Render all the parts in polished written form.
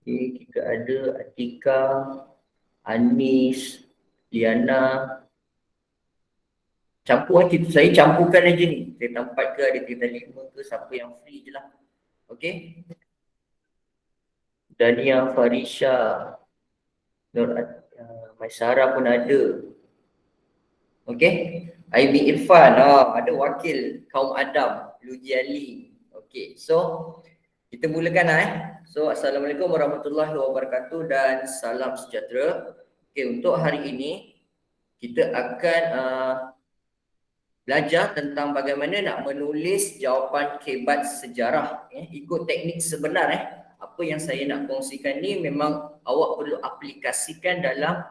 Okay, kita ada Atika, Anis, Liana. Campur kita, saya campurkan aja ni. Kita 4 ke ada kita 5 ke, siapa yang free je lah. Okay. Dania, Farisha, Nur Maisara pun ada. Okay. Aibi Irfan, ada wakil kaum Adam, Luji Ali. Okay, so kita mulakan So, Assalamualaikum warahmatullahi wabarakatuh dan salam sejahtera. Okay, untuk hari ini kita akan belajar tentang bagaimana nak menulis jawapan kebat sejarah. Ikut teknik sebenar. Apa yang saya nak kongsikan ni memang awak perlu aplikasikan dalam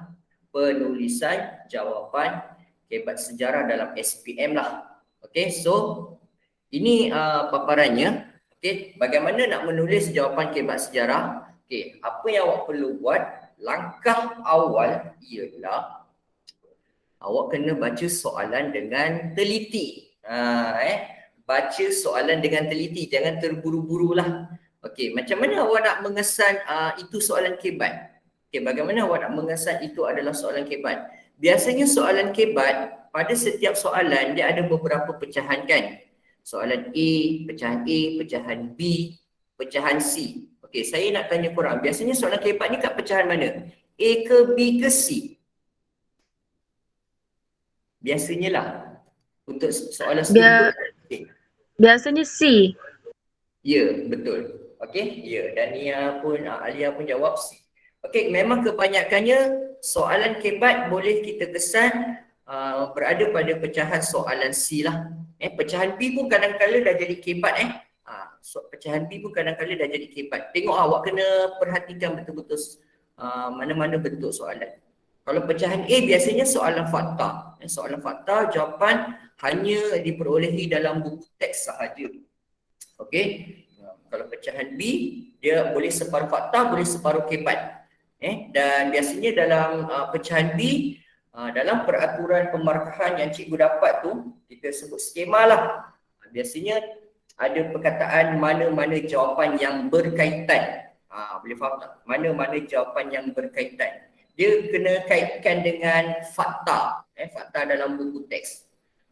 penulisan jawapan kebat sejarah dalam SPM lah. Okay, so ini paparannya. Okay, bagaimana nak menulis jawapan kebat sejarah? Okay, apa yang awak perlu buat? Langkah awal ialah awak kena baca soalan dengan teliti. Baca soalan dengan teliti, jangan terburu-burulah. Okey, macam mana awak nak mengesan itu soalan kebat? Okey, bagaimana awak nak mengesan itu adalah soalan kebat? Biasanya soalan kebat pada setiap soalan dia ada beberapa pecahan kan? Soalan A, pecahan B, pecahan C. Okey, saya nak tanya korang, biasanya soalan kebat ni kat pecahan mana? A ke B ke C? Biasanya lah untuk soalan struktur. Biasanya C. Ya, betul. Okey, ya. Dania pun, Alia pun jawab C. Okey, memang kebanyakannya soalan kebat boleh kita kesan berada pada pecahan soalan C lah. Pecahan B pun kadang-kadang dah jadi kebat pecahan B pun kadang-kadang dah jadi kebat. Tengok awak kena perhatikan betul-betul mana-mana bentuk soalan. Kalau pecahan A biasanya soalan fakta. Soalan fakta jawapan hanya diperolehi dalam buku teks sahaja. Okey. Kalau pecahan B dia boleh separuh fakta, boleh separuh kebat. Dan biasanya dalam pecahan B dalam peraturan pemarkahan yang cikgu dapat tu, kita sebut skema lah. Biasanya ada perkataan mana-mana jawapan yang berkaitan. Boleh faham tak? Mana-mana jawapan yang berkaitan. Dia kena kaitkan dengan fakta. Fakta dalam buku teks.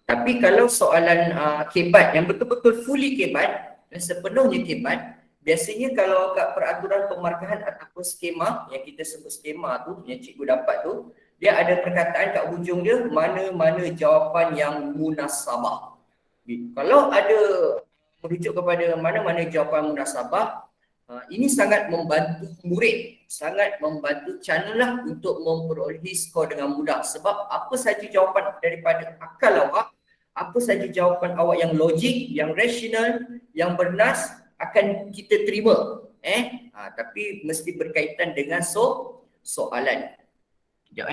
Tapi kalau soalan kebat yang betul-betul fully kebat, sepenuhnya kebat, biasanya kalau kat peraturan pemarkahan ataupun skema, yang kita sebut skema tu, yang cikgu dapat tu, dia ada perkataan kat hujung dia, mana-mana jawapan yang munasabah. Kalau ada merujuk kepada mana-mana jawapan munasabah, ini sangat membantu murid, sangat membantu channel lah untuk memperolehi skor dengan mudah. Sebab apa saja jawapan daripada akal awak, apa saja jawapan awak yang logik, yang rasional, yang bernas akan kita terima. Tapi mesti berkaitan dengan soalan. Sekejap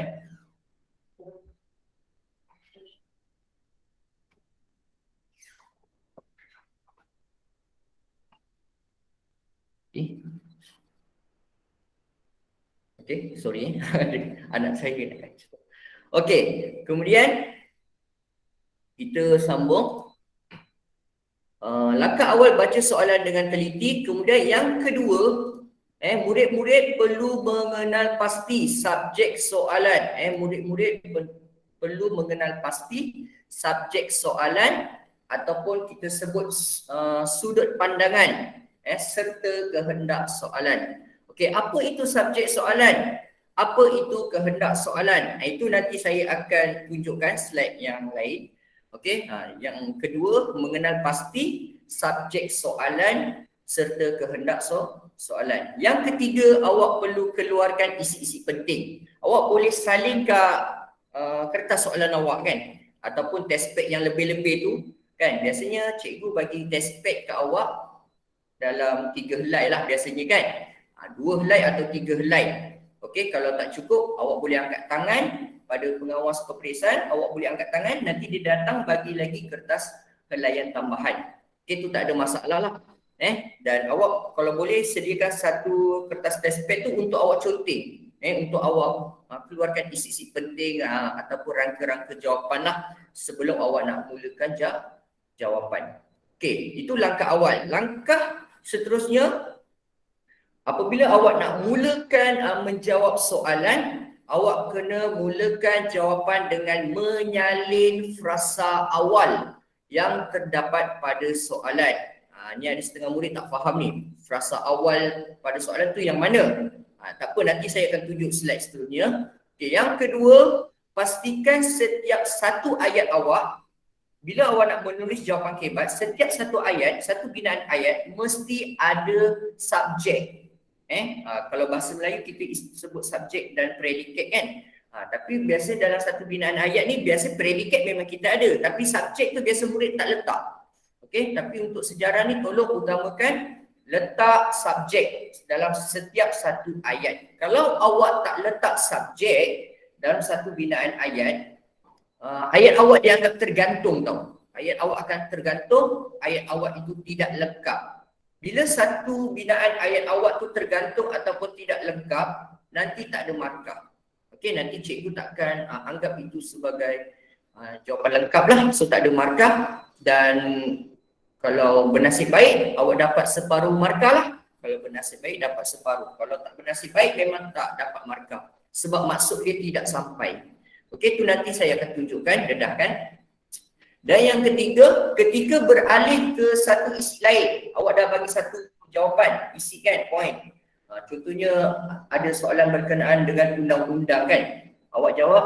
Okay, sorry. Anak saya nak kacau. Okay, kemudian kita sambung. Langkah awal baca soalan dengan teliti. Kemudian yang kedua, murid-murid perlu mengenal pasti subjek soalan. Murid-murid perlu mengenal pasti subjek soalan ataupun kita sebut sudut pandangan serta kehendak soalan. Okey, apa itu subjek soalan? Apa itu kehendak soalan? Itu nanti saya akan tunjukkan slide yang lain. Okey, yang kedua mengenal pasti subjek soalan serta kehendak soalan. Yang ketiga, awak perlu keluarkan isi-isi penting. Awak boleh salin kat kertas soalan awak kan, ataupun test pack yang lebih-lebih tu kan. Biasanya cikgu bagi test pack kat awak dalam 3 helai lah biasanya kan. 2 helai atau 3 helai. Okey, kalau tak cukup awak boleh angkat tangan pada pengawas peperiksaan, awak boleh angkat tangan, nanti dia datang bagi lagi kertas helaian tambahan. Okey, tu tak ada masalah lah. Dan awak kalau boleh sediakan satu kertas test pad tu untuk awak conteng. Untuk awak keluarkan isi-isi penting ataupun rangka-rangka jawapan lah sebelum awak nak mulakan jawapan. Okey, itu langkah awal. Langkah seterusnya, Apabila awak nak mulakan menjawab soalan, awak kena mulakan jawapan dengan menyalin frasa awal yang terdapat pada soalan. Ni ada setengah murid tak faham ni. Frasa awal pada soalan tu yang mana? Tak apa, nanti saya akan tunjuk slide seterusnya. Okay, yang kedua, pastikan setiap satu ayat awak, bila awak nak menulis jawapan kebat, setiap satu ayat, satu binaan ayat mesti ada subjek. Kalau bahasa Melayu kita sebut subjek dan predikat kan. Tapi biasa dalam satu binaan ayat ni biasa predikat memang kita ada, tapi subjek tu biasa murid tak letak. Okey, tapi untuk sejarah ni tolong utamakan letak subjek dalam setiap satu ayat. Kalau awak tak letak subjek dalam satu binaan ayat, ayat awak dianggap tergantung tau. Ayat awak akan tergantung, ayat awak itu tidak lengkap. Bila satu binaan ayat awak tu tergantung ataupun tidak lengkap, nanti tak ada markah. Okey, nanti cikgu takkan anggap itu sebagai jawapan lengkap lah. So tak ada markah, dan kalau bernasib baik awak dapat separuh markah lah. Kalau bernasib baik dapat separuh. Kalau tak bernasib baik memang tak dapat markah. Sebab maksud dia tidak sampai. Okey, tu nanti saya akan tunjukkan, dedahkan. Dan yang ketiga, ketika beralih ke satu isi lain, awak dah bagi satu jawapan, isi kan, point. Contohnya ada soalan berkenaan dengan undang-undang kan. Awak jawab,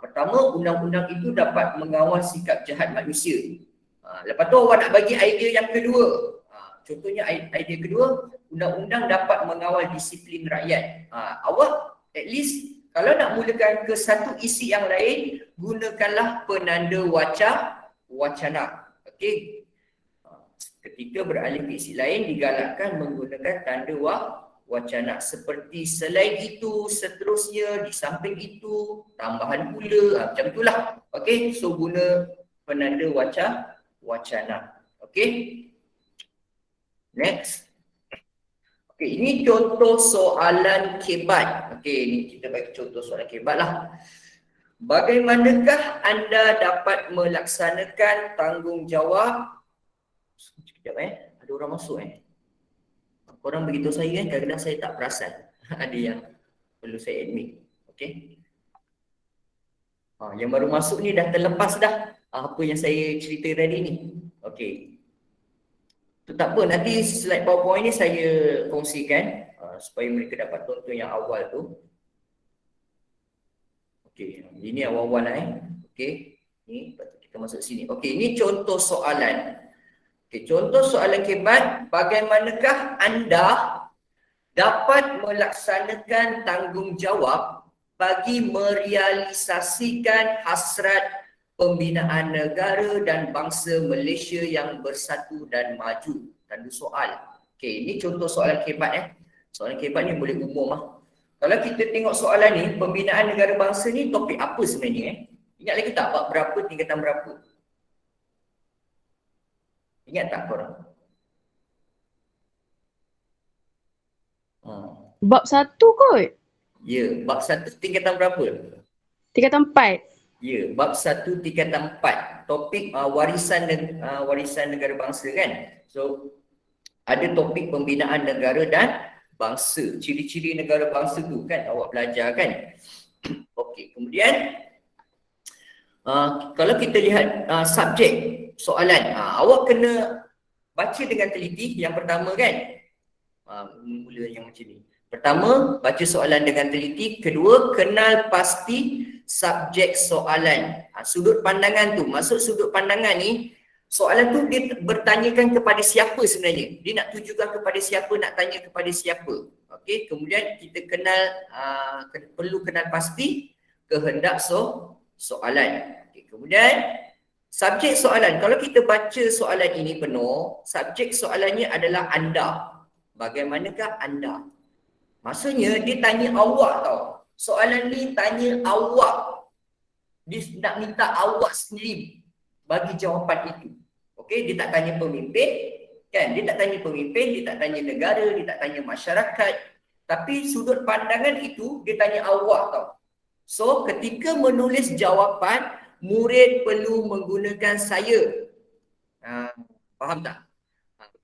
pertama, undang-undang itu dapat mengawal sikap jahat manusia. Lepas tu awak nak bagi idea yang kedua. Contohnya idea kedua, undang-undang dapat mengawal disiplin rakyat. Awak at least kalau nak mulakan ke satu isi yang lain, gunakanlah penanda wacana. Okey. Ketika beralih ke isi lain, digalakkan menggunakan tanda wacana. Seperti selain itu, seterusnya, di samping itu, tambahan pula, macam itulah. Okey, so guna penanda wacana. Okey. Next. Okey, ini contoh soalan kebat. Okey, ini kita bagi contoh soalan kebat lah. Bagaimanakah anda dapat melaksanakan tanggungjawab? Sekejap ada orang masuk Korang beritahu saya kan, kadang-kadang saya tak perasan. Ada yang perlu saya admit. Okey. Yang baru masuk ni dah terlepas dah apa yang saya cerita tadi ni. Okey. Tu tak apa, nanti slide PowerPoint ni saya kongsikan supaya mereka dapat tonton yang awal tu. Okey, ini awal-awal lah Okey, ni patut kita masuk sini. Okey, ini contoh soalan. Okey, contoh soalan kebat, bagaimanakah anda dapat melaksanakan tanggungjawab bagi merealisasikan hasrat pembinaan negara dan bangsa Malaysia yang bersatu dan maju? Tanda soal. Okey, ini contoh soalan kebat Soalan kebat ni boleh umum lah. Kalau kita tengok soalan ni, pembinaan negara bangsa ni topik apa sebenarnya Ingat lagi tak bab berapa, tingkatan berapa? Ingat tak korang? Bab 1 kot. Ya, bab 1 tingkatan berapa? Tingkatan 4. Ya, bab 1 tingkatan 4. Topik warisan negara bangsa kan. So ada topik pembinaan negara dan bangsa. Ciri-ciri negara bangsa tu kan awak belajar kan. Okey, kemudian kalau kita lihat subjek soalan, awak kena baca dengan teliti. Yang pertama kan, mula yang macam ni. Pertama, baca soalan dengan teliti. Kedua, kenal pasti subjek soalan. Sudut pandangan tu, maksud sudut pandangan ni, soalan tu dia bertanyakan kepada siapa sebenarnya. Dia nak tujukan kepada siapa, nak tanya kepada siapa. Okey, kemudian kita kenal, perlu kenal pasti kehendak soalan. Okey, kemudian subjek soalan. Kalau kita baca soalan ini penuh, subjek soalannya adalah anda. Bagaimanakah anda? Maksudnya dia tanya awak tau. Soalan ni tanya awak. Dia nak minta awak sendiri bagi jawapan itu. Okey, dia tak tanya pemimpin, kan? Dia tak tanya pemimpin, dia tak tanya negara, dia tak tanya masyarakat. Tapi sudut pandangan itu dia tanya awak tau. So, ketika menulis jawapan, murid perlu menggunakan saya. Faham tak?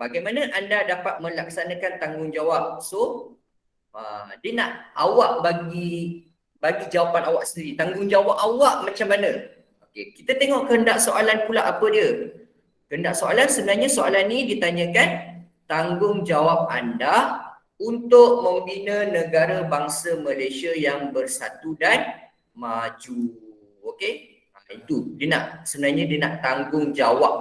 bagaimana anda dapat melaksanakan tanggungjawab? So, dia nak awak bagi jawapan awak sendiri. Tanggungjawab awak macam mana? Okey, kita tengok kehendak soalan pula apa dia. Kehendak soalan sebenarnya soalan ni ditanyakan tanggungjawab anda untuk membina negara bangsa Malaysia yang bersatu dan maju. Okey? Itu sebenarnya dia nak tanggungjawab.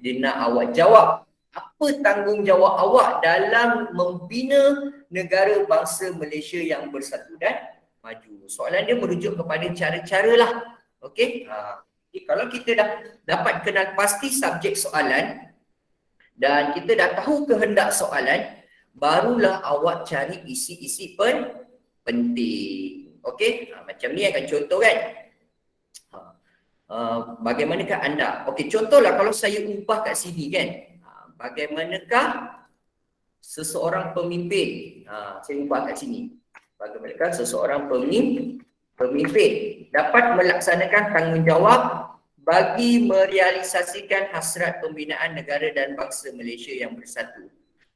Dia nak awak jawab apa tanggungjawab awak dalam membina negara bangsa Malaysia yang bersatu dan maju. Soalan dia merujuk kepada cara-cara lah. Okey? Kalau kita dah dapat kenal pasti subjek soalan dan kita dah tahu kehendak soalan, barulah awak cari isi-isi penting. Okey? Macam ni akan contoh kan? Bagaimanakah anda? Okey, contohlah kalau saya ubah kat sini kan. Bagaimanakah seseorang pemimpin? Saya ubah kat sini. Bagaimanakah seseorang pemimpin dapat melaksanakan tanggungjawab bagi merealisasikan hasrat pembinaan negara dan bangsa Malaysia yang bersatu.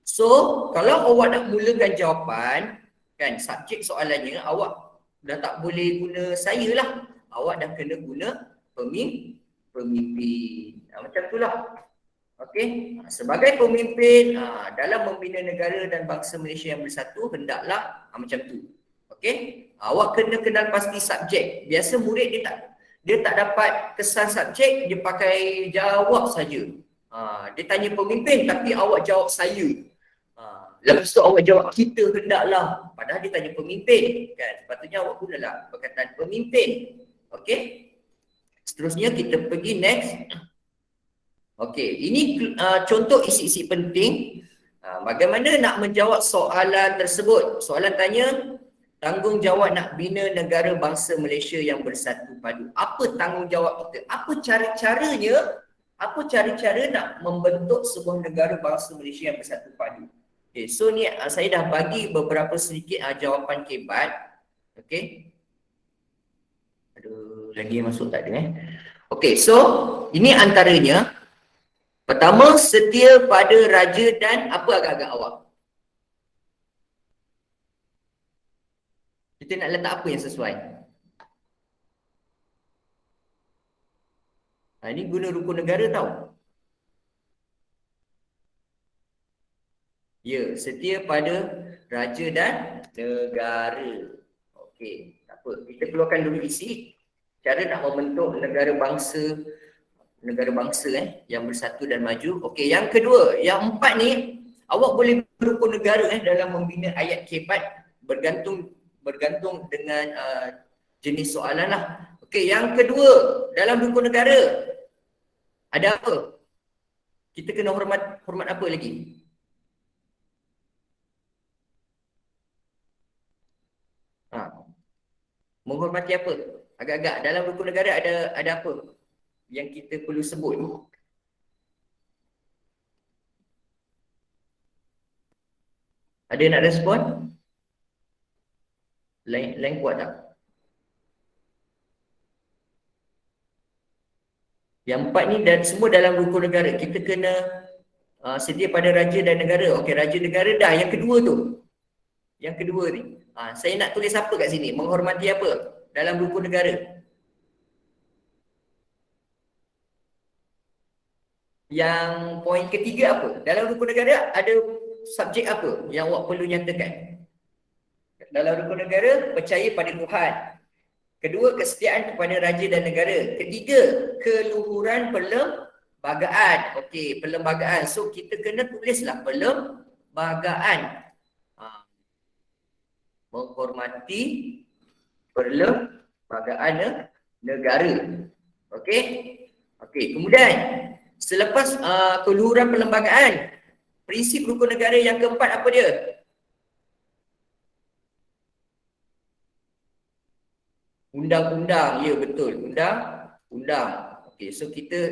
So, kalau awak nak mulakan jawapan, kan subjek soalannya awak dah tak boleh guna saya lah. Awak dah kena guna pemimpin. Macam itulah. Okey, sebagai pemimpin dalam membina negara dan bangsa Malaysia yang bersatu, hendaklah macam tu. Okey, awak kena kenal pasti subjek. Biasa murid dia tak dapat kesan subjek, dia pakai jawab saja. Dia tanya pemimpin tapi awak jawab saya. Lepas tu awak jawab kita hendaklah, padahal dia tanya pemimpin kan. Sepatutnya awak gunalah perkataan pemimpin. Okey, seterusnya kita pergi next. Okey, ini contoh isi-isi penting. Bagaimana nak menjawab soalan tersebut? Soalan tanya, tanggungjawab nak bina negara bangsa Malaysia yang bersatu padu. Apa tanggungjawab kita? Apa cara-caranya? Apa cara-cara nak membentuk sebuah negara bangsa Malaysia yang bersatu padu? Okay, so ni saya dah bagi beberapa sedikit jawapan kebat. Okey. Aduh, lagi yang masuk tak ada Okey, so ini antaranya. Pertama, setia pada raja dan apa agak-agak awak? Kita nak letak apa yang sesuai? Ini guna rukun negara tau. Ya, setia pada raja dan negara. Okey, tak apa. Kita keluarkan dulu isi. Cara nak membentuk negara bangsa yang bersatu dan maju. Okey, yang kedua, yang empat ni awak boleh berukun negara dalam membina ayat kebat bergantung dengan jenis soalan lah. Okey, yang kedua, dalam rukun negara ada apa? Kita kena hormat apa lagi? Menghormati apa? Agak-agak dalam rukun negara ada apa yang kita perlu sebut? Ada nak respon? Lain kuat tak? Yang empat ni semua dalam rukun negara. Kita kena setia pada raja dan negara. Okey, raja negara dah. Yang kedua tu. Yang kedua ni. Saya nak tulis apa kat sini? Menghormati apa dalam rukun negara? Yang poin ketiga apa? Dalam rukun negara ada subjek apa yang awak perlu nyatakan? Dalam rukun negara, percaya pada Tuhan. Kedua, kesetiaan kepada raja dan negara. Ketiga, keluhuran perlembagaan. Okey, perlembagaan. So kita kena tulislah perlembagaan. Menghormati perlembagaan negara. Okey? Okey, kemudian selepas keluhuran perlembagaan, prinsip rukun negara yang keempat apa dia? Undang-undang. Ya, betul. Undang-undang. Okey, so kita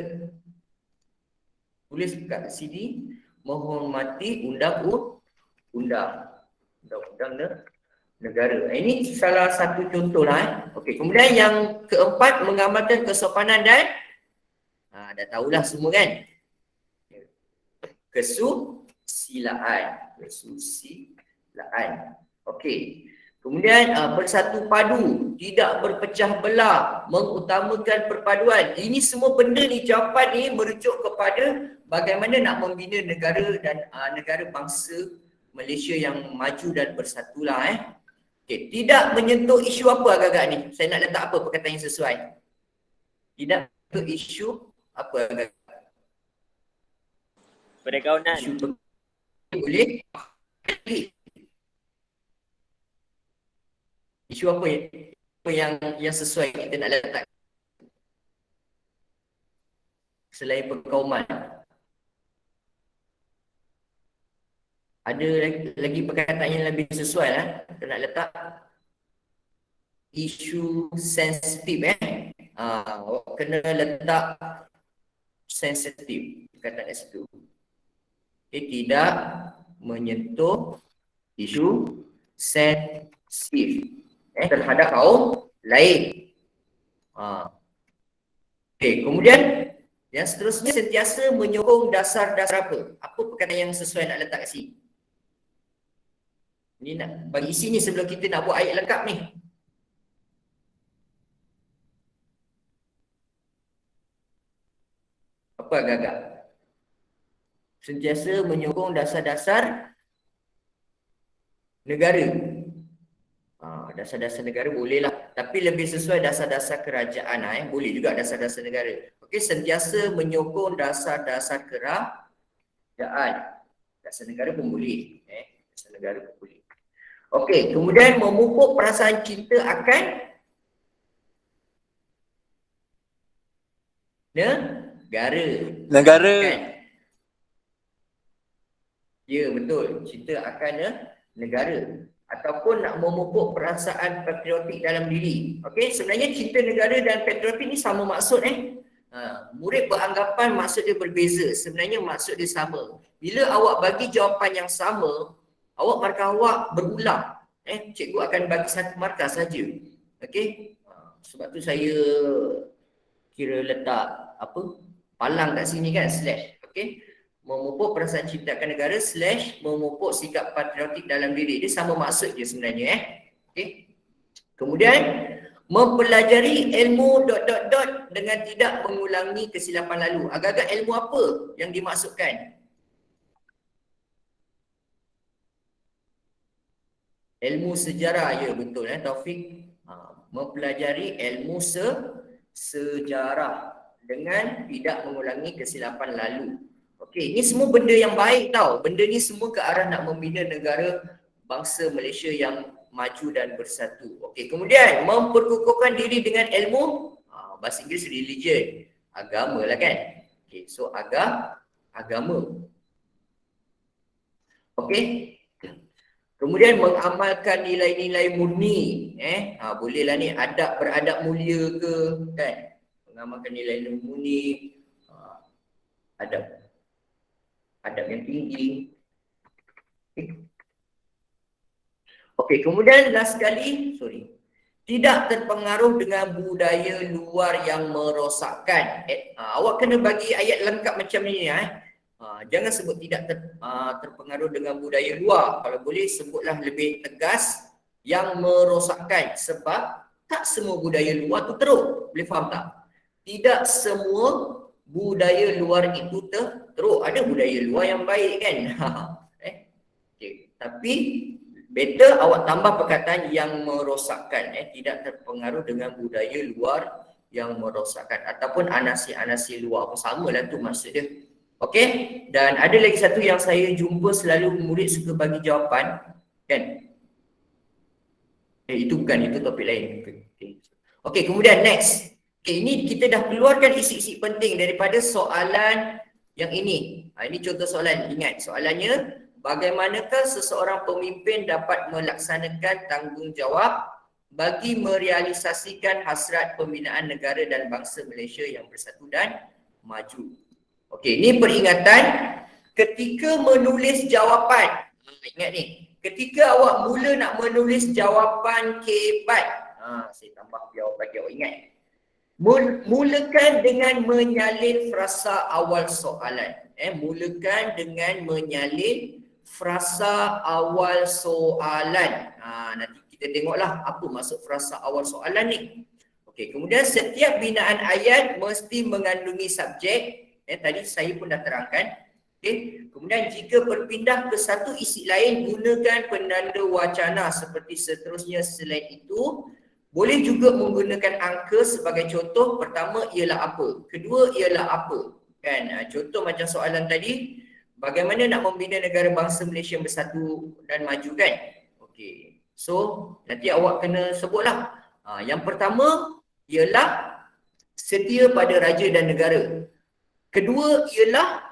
tulis kat sini menghormati undang-undang negara. Ini salah satu contoh lah. Okey, kemudian yang keempat, mengamalkan kesopanan dan dah tahulah semua kan. kesusilaan. Kesusilaan. Okey. Kemudian bersatu padu, tidak berpecah belah, mengutamakan perpaduan. Ini semua benda ni, jawapan ni merujuk kepada bagaimana nak membina negara dan negara bangsa Malaysia yang maju dan bersatulah. Okay. Tidak menyentuh isu apa agak-agak ni? Saya nak letak apa perkataan yang sesuai? Tidak menyentuh isu apa agak-agak? Pergaulan. Isu boleh. Isu apa yang sesuai kita nak letak selain perkauman? Ada lagi perkataan yang lebih sesuai lah kita nak letak. Isu sensitif awak kena letak sensitif perkataan kat situ. Okay, tidak menyentuh isu sensitif terhadap kaum lain. Okey, kemudian yang seterusnya sentiasa menyokong dasar-dasar apa? Apa perkataan yang sesuai nak letak kat sini? Ini nak bagi isi ni sebelum kita nak buat ayat lengkap ni. Apa agak-agak? Sentiasa menyokong dasar-dasar negara. Dasar-dasar negara bolehlah, tapi lebih sesuai dasar-dasar kerajaan boleh juga dasar-dasar negara. Okey, sentiasa menyokong dasar-dasar kerajaan. Dasar negara pun boleh, dasar negara pun boleh. Okey, kemudian memupuk perasaan cinta akan negara. Kan? Ya, betul. Cinta akan negara. Ataupun nak memupuk perasaan patriotik dalam diri. Okey, sebenarnya cinta negara dan patriotik ni sama maksud murid beranggapan maksud dia berbeza. Sebenarnya maksud dia sama. Bila awak bagi jawapan yang sama, markah awak berulang. Cikgu akan bagi satu markah saja. Okey. Sebab tu saya kira letak palang kat sini kan, slash. Okey. Memupuk perasaan cinta akan negara / memupuk sikap patriotik dalam diri. Dia sama maksud je sebenarnya. Okay. Kemudian mempelajari ilmu ... dengan tidak mengulangi kesilapan lalu. Agak-agak ilmu apa yang dimaksudkan? Ilmu sejarah, ya betul Taufik. Mempelajari ilmu sejarah dengan tidak mengulangi kesilapan lalu. Okey, ini semua benda yang baik tau. Benda ni semua ke arah nak membina negara bangsa Malaysia yang maju dan bersatu. Okey, kemudian memperkukuhkan diri dengan ilmu, bahasa Inggeris religion, agama lah kan. Okey, so agama. Okey. Kemudian mengamalkan nilai-nilai murni, bolehlah ni beradab mulia ke kan. Mengamalkan nilai-nilai murni, adab yang tinggi. Okey, kemudian last sekali, tidak terpengaruh dengan budaya luar yang merosakkan. Awak kena bagi ayat lengkap macam ni jangan sebut tidak terpengaruh dengan budaya luar. Kalau boleh sebutlah lebih tegas yang merosakkan, sebab tak semua budaya luar tu teruk. Boleh faham tak? Tidak semua budaya luar itu teruk. Ada budaya luar yang baik kan. Okay. Tapi better awak tambah perkataan yang merosakkan. Tidak terpengaruh dengan budaya luar yang merosakkan. Ataupun anasi-anasi luar pun samalah tu maksud dia. Okey. Dan ada lagi satu yang saya jumpa selalu murid suka bagi jawapan kan. Itu bukan, itu topik lain. Okey, kemudian next. Okay, ini kita dah keluarkan isi-isi penting daripada soalan yang ini. Ini contoh soalan. Ingat soalannya, bagaimanakah seseorang pemimpin dapat melaksanakan tanggungjawab bagi merealisasikan hasrat pembinaan negara dan bangsa Malaysia yang bersatu dan maju. Okey, ini peringatan ketika menulis jawapan. Ingat ni, ketika awak mula nak menulis jawapan K4, saya tambah biar bagi awak ingat. Mulakan dengan menyalin frasa awal soalan. Mulakan dengan menyalin frasa awal soalan. Nanti kita tengoklah apa maksud frasa awal soalan ni. Okey, kemudian setiap binaan ayat mesti mengandungi subjek. Tadi saya pun dah terangkan. Okey, kemudian jika berpindah ke satu isi lain, gunakan penanda wacana seperti seterusnya. Selain itu, boleh juga menggunakan angka sebagai contoh. Pertama ialah apa, kedua ialah apa. Kan? Contoh macam soalan tadi, bagaimana nak membina negara bangsa Malaysia yang bersatu dan maju kan? Okey. So, nanti awak kena sebutlah. Yang pertama ialah setia pada raja dan negara. Kedua ialah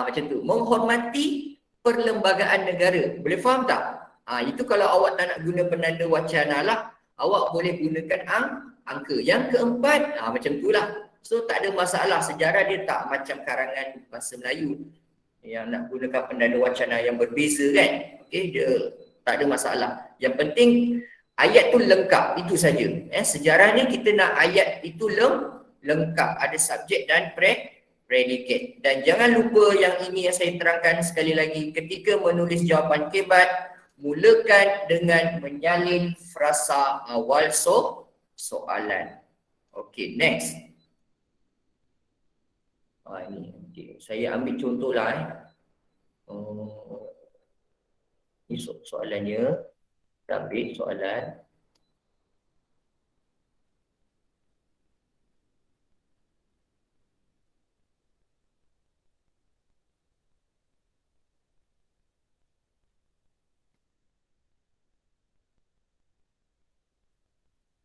macam tu, menghormati perlembagaan negara. Boleh faham tak? Itu kalau awak tak nak guna penanda wacana lah, awak boleh gunakan angka. Yang keempat, macam tu lah. So tak ada masalah, sejarah dia tak macam karangan bahasa Melayu yang nak gunakan penanda wacana yang berbeza kan. Okey, dia tak ada masalah. Yang penting ayat tu lengkap, itu saja. Sejarah ni kita nak ayat itu lengkap, ada subjek dan predikat. Dan jangan lupa yang ini yang saya terangkan sekali lagi, ketika menulis jawapan kebat, mulakan dengan menyalin frasa awal soalan. Okey, next. Ini okay. Saya ambil contoh lah. Ini soalannya. Kita ambil soalan.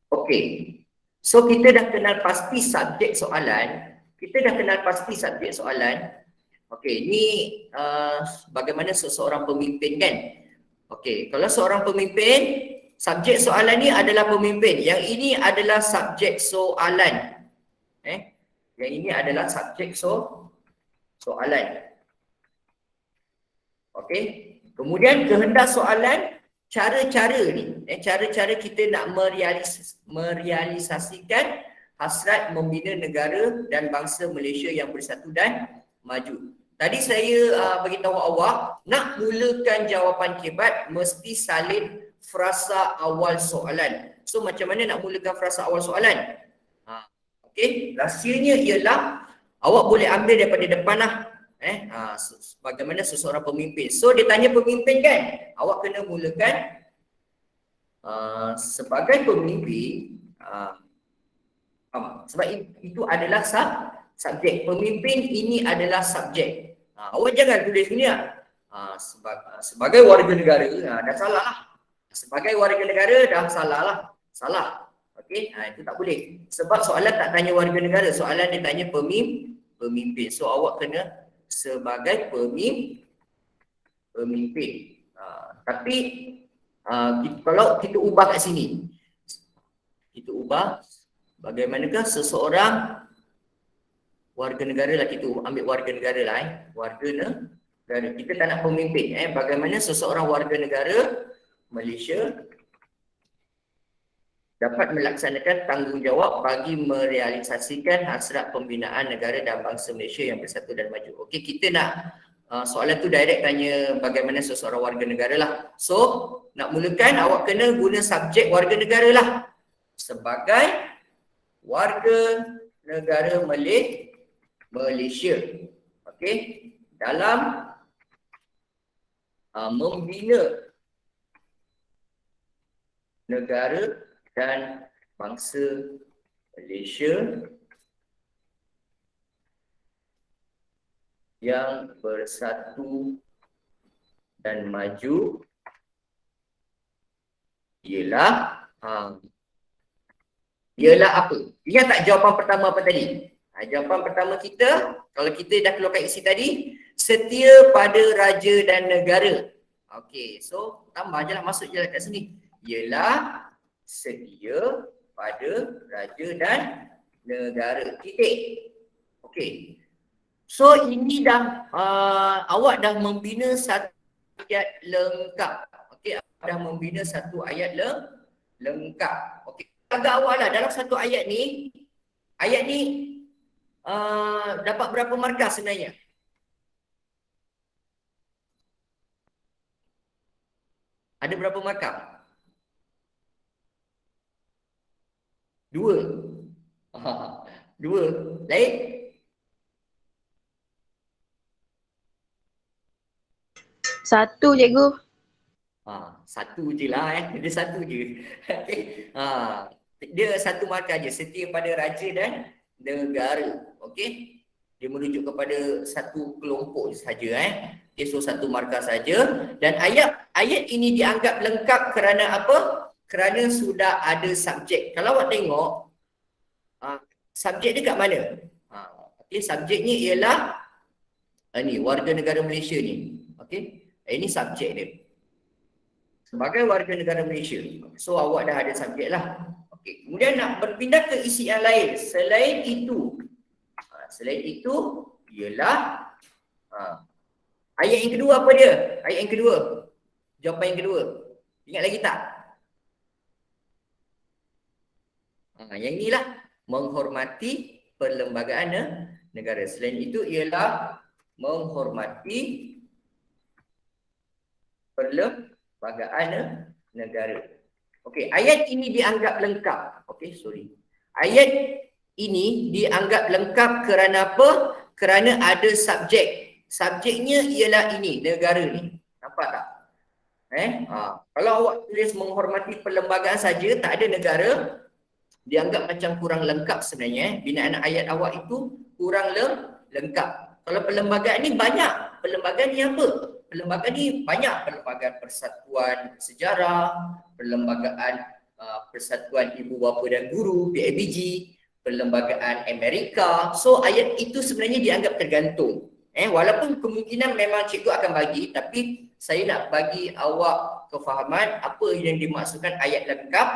Okey. So kita dah kenal pasti subjek soalan. Okey, ni bagaimana seseorang pemimpin kan? Okey, kalau seorang pemimpin, subjek soalan ni adalah pemimpin. Yang ini adalah subjek soalan. Yang ini adalah subjek soalan. Okey. Kemudian kehendak soalan, cara-cara ni, cara-cara kita nak merealisasikan hasrat membina negara dan bangsa Malaysia yang bersatu dan maju. Tadi saya beritahu awak, nak mulakan jawapan kebat mesti salin frasa awal soalan. So macam mana nak mulakan frasa awal soalan? Okey, rahsianya ialah awak boleh ambil daripada depan lah. Bagaimana seseorang pemimpin. So dia tanya pemimpin kan, awak kena mulakan sebagai pemimpin. Sebab itu adalah subjek. Pemimpin ini adalah subjek. Awak jangan tulis ni lah. Sebagai warga negara, dah salah lah. Sebagai warga negara dah salah lah. Salah. Okey, itu tak boleh. Sebab soalan tak tanya warga negara, soalan dia tanya pemimpin. So awak kena sebagai pemimpin. Tapi kalau kita ubah kat sini, kita ubah bagaimanakah seseorang warga negara lah, kita ambil warga negara lah. Warga negara, kita tak nak pemimpin. Bagaimana seseorang warga negara Malaysia dapat melaksanakan tanggungjawab bagi merealisasikan hasrat pembinaan negara dan bangsa Malaysia yang bersatu dan maju. Okey, kita nak soalan tu direct tanya bagaimana seseorang warga negara lah. So, nak mulakan awak kena guna subjek warga negara lah. Sebagai warga negara Malaysia. Okey, dalam membina negara dan bangsa Malaysia yang bersatu dan maju ialah apa? Ingat tak jawapan pertama apa tadi? Jawapan pertama kita, kalau kita dah keluarkan isi tadi, setia pada raja dan negara. Okey, so tambah je lah, masuk je lah kat sini. Ialah setia pada raja dan negara. Titik. Okey. So ini dah awak dah membina satu ayat lengkap. Okey, dah membina satu ayat lengkap. Okey. Agak awal lah dalam satu ayat ni dapat berapa markah sebenarnya? Ada berapa markah? 2. 2. Lain? Satu cikgu. Satu je lah dia satu je. Okay. Dia satu markah je, setia pada raja dan negara. Okey. Dia merujuk kepada satu kelompok saja Dia satu markah saja dan ayat ini dianggap lengkap kerana apa? Kerana sudah ada subjek. Kalau awak tengok subjek dia kat mana? Okey, subjeknya ialah ni warga negara Malaysia ni. Okey. Ini subjek dia. Sebagai warga negara Malaysia. So awak dah ada subjek lah. Okey. Kemudian nak berpindah ke isi yang lain. Selain itu ialah ayat yang kedua apa dia? Ayat yang kedua. Jawapan yang kedua. Ingat lagi tak? Yang inilah menghormati perlembagaan negara. Selain itu ialah menghormati perlembagaan negara. Okey, ayat ini dianggap lengkap. Okey, sorry. Ayat ini dianggap lengkap kerana apa? Kerana ada subjek. Subjeknya ialah ini, negara ni. Nampak tak? Kalau awak tulis menghormati perlembagaan saja, tak ada negara, dianggap macam kurang lengkap sebenarnya. Binaan ayat awak itu kurang lengkap. Kalau perlembagaan ni banyak. Perlembagaan ni apa? Perlembagaan ni banyak. Perlembagaan Persatuan Sejarah, Perlembagaan Persatuan Ibu Bapa dan Guru, PIBG, Perlembagaan Amerika. So ayat itu sebenarnya dianggap tergantung. Walaupun kemungkinan memang cikgu akan bagi, tapi saya nak bagi awak kefahaman apa yang dimaksudkan ayat lengkap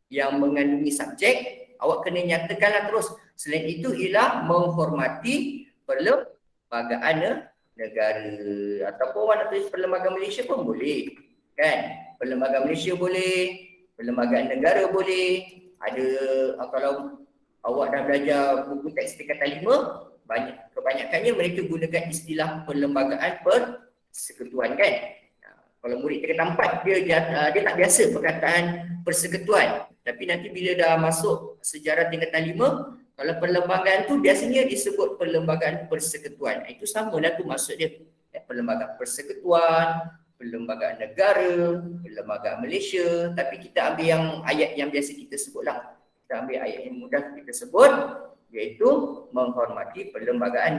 yang mengandungi subjek. Awak kena nyatakanlah terus. Selain itu ialah menghormati perlembagaan negara. Ataupun awak nak tulis perlembagaan Malaysia pun boleh. Kan? Perlembagaan Malaysia boleh, perlembagaan negara boleh. Ada kalau awak dah belajar buku teks tingkatan 5, kebanyakannya mereka gunakan istilah perlembagaan persekutuan kan. Kalau murid tingkatan 4 dia tak biasa perkataan persekutuan. Tapi nanti bila dah masuk sejarah tingkatan 5, kalau perlembagaan tu biasanya disebut perlembagaan persekutuan. Itu sama lah tu maksud dia. Perlembagaan persekutuan, perlembagaan negara, perlembagaan Malaysia. Tapi kita ambil yang ayat yang biasa kita sebut lah. Kita ambil ayat yang mudah kita sebut, iaitu menghormati perlembagaan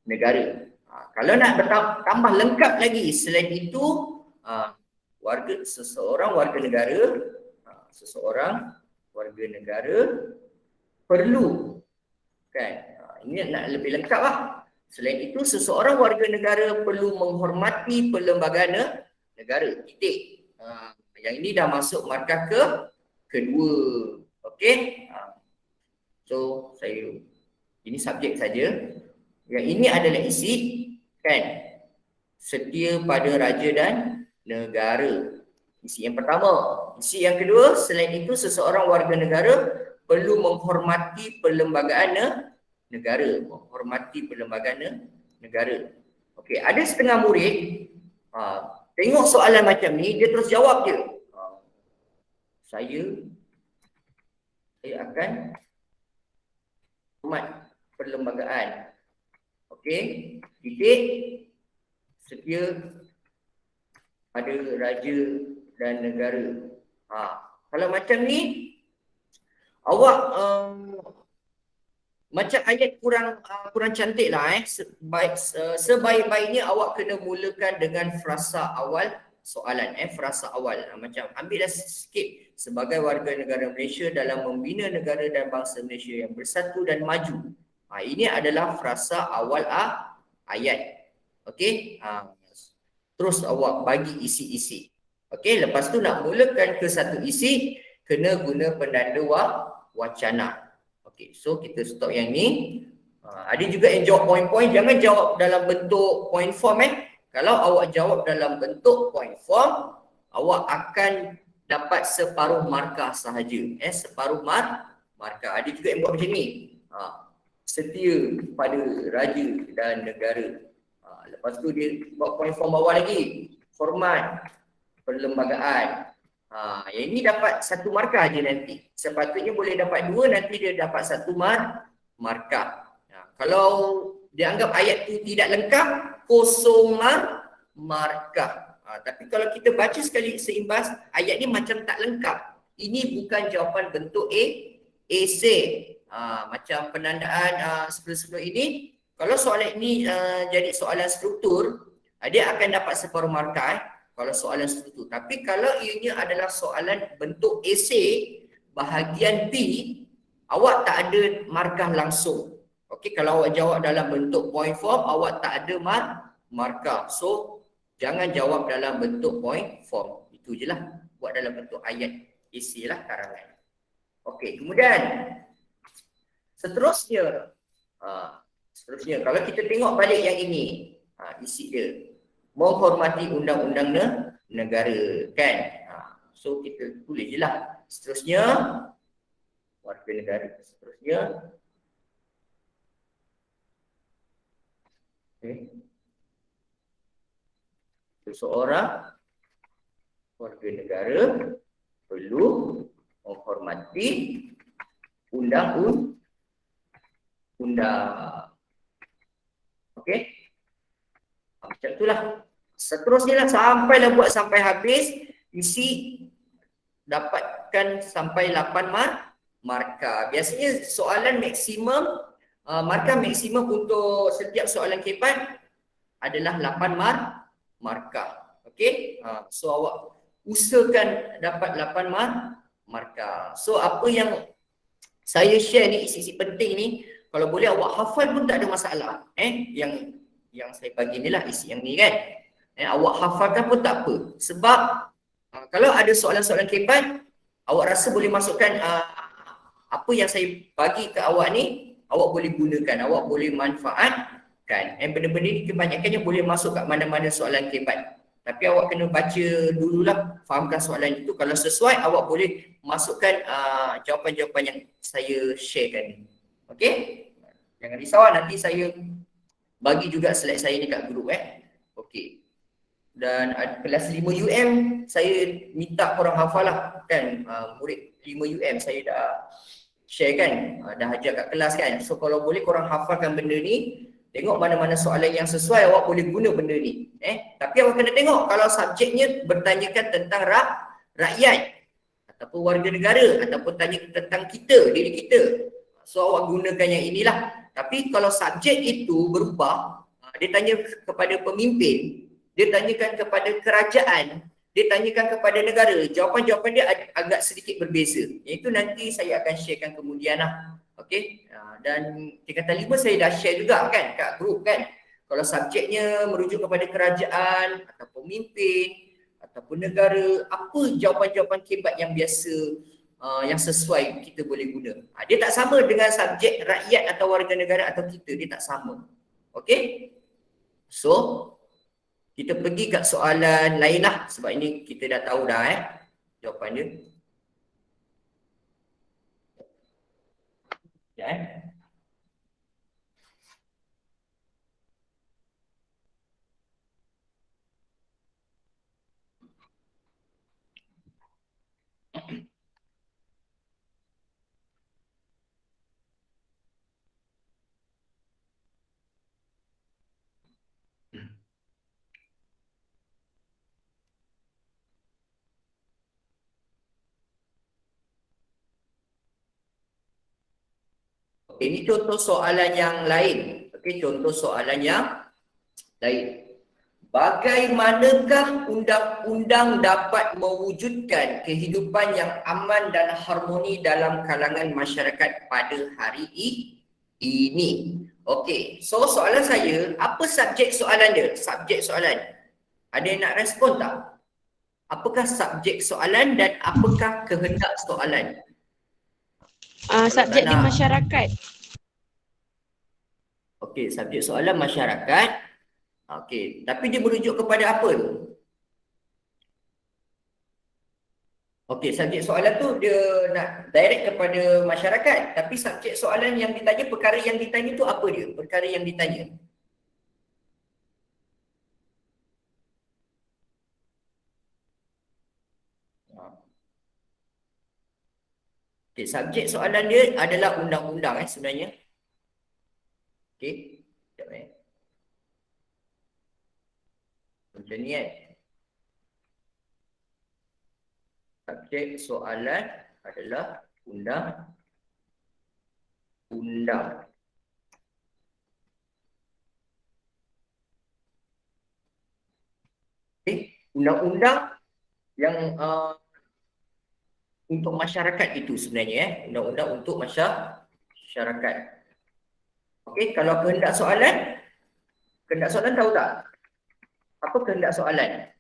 negara. Kalau nak tambah lengkap lagi, selain itu seseorang warga negara perlu kan. Ini nak lebih lengkap lah. Selain itu seseorang warga negara perlu menghormati perlembagaan negara. Titik. Yang ini dah masuk markah kedua. Okey. So ini subjek saja. Yang ini adalah isi kan. Setia pada raja dan negara. Isi yang pertama. Isi yang kedua, selain itu seseorang warga negara perlu menghormati perlembagaan negara. Menghormati perlembagaan negara. Okey, ada setengah murid tengok soalan macam ni, dia terus jawab je. Saya akan hormat perlembagaan. Okey, titik, setia pada raja dan negara. Kalau macam ni, awak macam ayat kurang cantik lah. Sebaik-baiknya awak kena mulakan dengan frasa awal soalan. Frasa awal. Macam ambillah sikit. Sebagai warga negara Malaysia dalam membina negara dan bangsa Malaysia yang bersatu dan maju. Ini adalah frasa awal ayat. Okey. Terus awak bagi isi-isi. Okey, lepas tu nak mulakan ke satu isi, kena guna penanda wacana. Okey, so kita stop yang ni. Ada juga yang jawab point-point, jangan jawab dalam bentuk point form Kalau awak jawab dalam bentuk point form, awak akan dapat separuh markah sahaja. Separuh markah. Ada juga yang buat macam ni. Setia pada raja dan negara. Lepas tu dia buat point form bawah lagi. Hormat perlembagaan. Yang ini dapat 1 markah je nanti. Sepatutnya boleh dapat 2, nanti dia dapat 1 markah. Kalau dia anggap ayat tu tidak lengkap, kosong markah. Tapi kalau kita baca sekali seimbas, ayat ni macam tak lengkap. Ini bukan jawapan bentuk essay. Macam penandaan sebelum-sebelum ini, kalau soalan ini jadi soalan struktur, dia akan dapat separuh markah kalau soalan struktur. Tapi kalau ianya adalah soalan bentuk essay, bahagian B, awak tak ada markah langsung. Okey, kalau awak jawab dalam bentuk point form, awak tak ada markah. So, jangan jawab dalam bentuk point form. Itu je lah. Buat dalam bentuk ayat essay lah karangan. Okey, kemudian seterusnya, kalau kita tengok balik yang ini, isi dia, menghormati undang-undang negara, kan? So kita tulis je lah. Seterusnya, warga negara. Seterusnya, seseorang warga negara perlu menghormati undang-undang. Okey. Macam itulah. Seterusnya lah, sampailah buat sampai habis, isi dapatkan sampai 8 markah. Biasanya soalan maksimum, markah maksimum untuk setiap soalan KPAT adalah 8 markah. Okey. So awak usahakan dapat 8 markah. So apa yang saya share ni, isi-isi penting ni, kalau boleh awak hafal pun tak ada masalah. Yang saya bagi ni lah isi yang ni kan. Awak hafalkan pun tak apa. Sebab kalau ada soalan-soalan KPAT, awak rasa boleh masukkan apa yang saya bagi ke awak ni, awak boleh gunakan, awak boleh manfaatkan. Benda-benda ni kebanyakannya boleh masuk kat mana-mana soalan KPAT. Tapi awak kena baca dululah, fahamkan soalan itu. Kalau sesuai, awak boleh masukkan jawapan-jawapan yang saya sharekan ni. Okey? Jangan risau, nanti saya bagi juga slide saya ni kat grup Okey. Dan kelas 5 UM saya minta korang hafal lah kan, murid 5 UM saya dah share kan, dah ajar kat kelas kan. So kalau boleh korang hafalkan benda ni, tengok mana-mana soalan yang sesuai, awak boleh guna benda ni. Tapi awak kena tengok kalau subjeknya bertanyakan tentang rakyat ataupun warga negara ataupun tanya tentang kita, diri kita. So awak gunakan yang inilah. Tapi kalau subjek itu berubah, dia tanya kepada pemimpin, dia tanyakan kepada kerajaan, dia tanyakan kepada negara, jawapan-jawapan dia agak sedikit berbeza. Itu nanti saya akan sharekan kemudian lah. Okey. Dan tingkatan 5 saya dah share juga kan kat grup kan. Kalau subjeknya merujuk kepada kerajaan atau pemimpin ataupun negara, apa jawapan-jawapan KPAT yang biasa, yang sesuai kita boleh guna. Dia tak sama dengan subjek rakyat atau warga negara atau kita, dia tak sama. Okey. So kita pergi kat soalan lain lah, sebab ini kita dah tahu dah jawapan dia. Ini contoh soalan yang lain. Okey, contoh soalan yang lain. Bagaimanakah undang-undang dapat mewujudkan kehidupan yang aman dan harmoni dalam kalangan masyarakat pada hari ini? Okey, so soalan saya, apa subjek soalan dia? Subjek soalan. Ada yang nak respon tak? Apakah subjek soalan dan apakah kehendak soalan? Subjek di masyarakat. Okey, subjek soalan masyarakat. Okey, tapi dia merujuk kepada apa tu? Okey, subjek soalan tu dia nak direct kepada masyarakat, tapi subjek soalan yang ditanya, perkara yang ditanya tu apa dia? Perkara yang ditanya. Okay, subjek soalan dia adalah undang-undang sebenarnya. Okay, sekejap macam ni subjek soalan adalah undang-undang. Okay, undang-undang yang untuk masyarakat itu sebenarnya undang-undang untuk masyarakat. Okey, kalau kehendak soalan tahu tak? Apa kehendak soalan?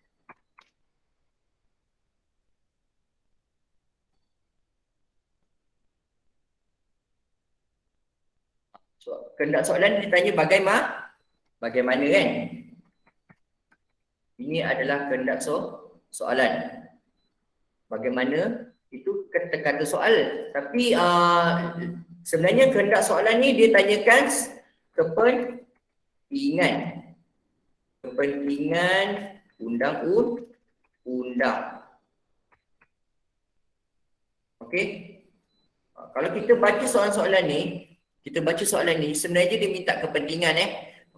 Kehendak soalan ditanya bagaimana kan? Ini adalah kehendak soalan. Bagaimana itu kata-kata soal. Tapi sebenarnya kehendak soalan ni dia tanyakan kepentingan undang-undang. Okey. Kalau kita baca soalan ni, sebenarnya dia minta kepentingan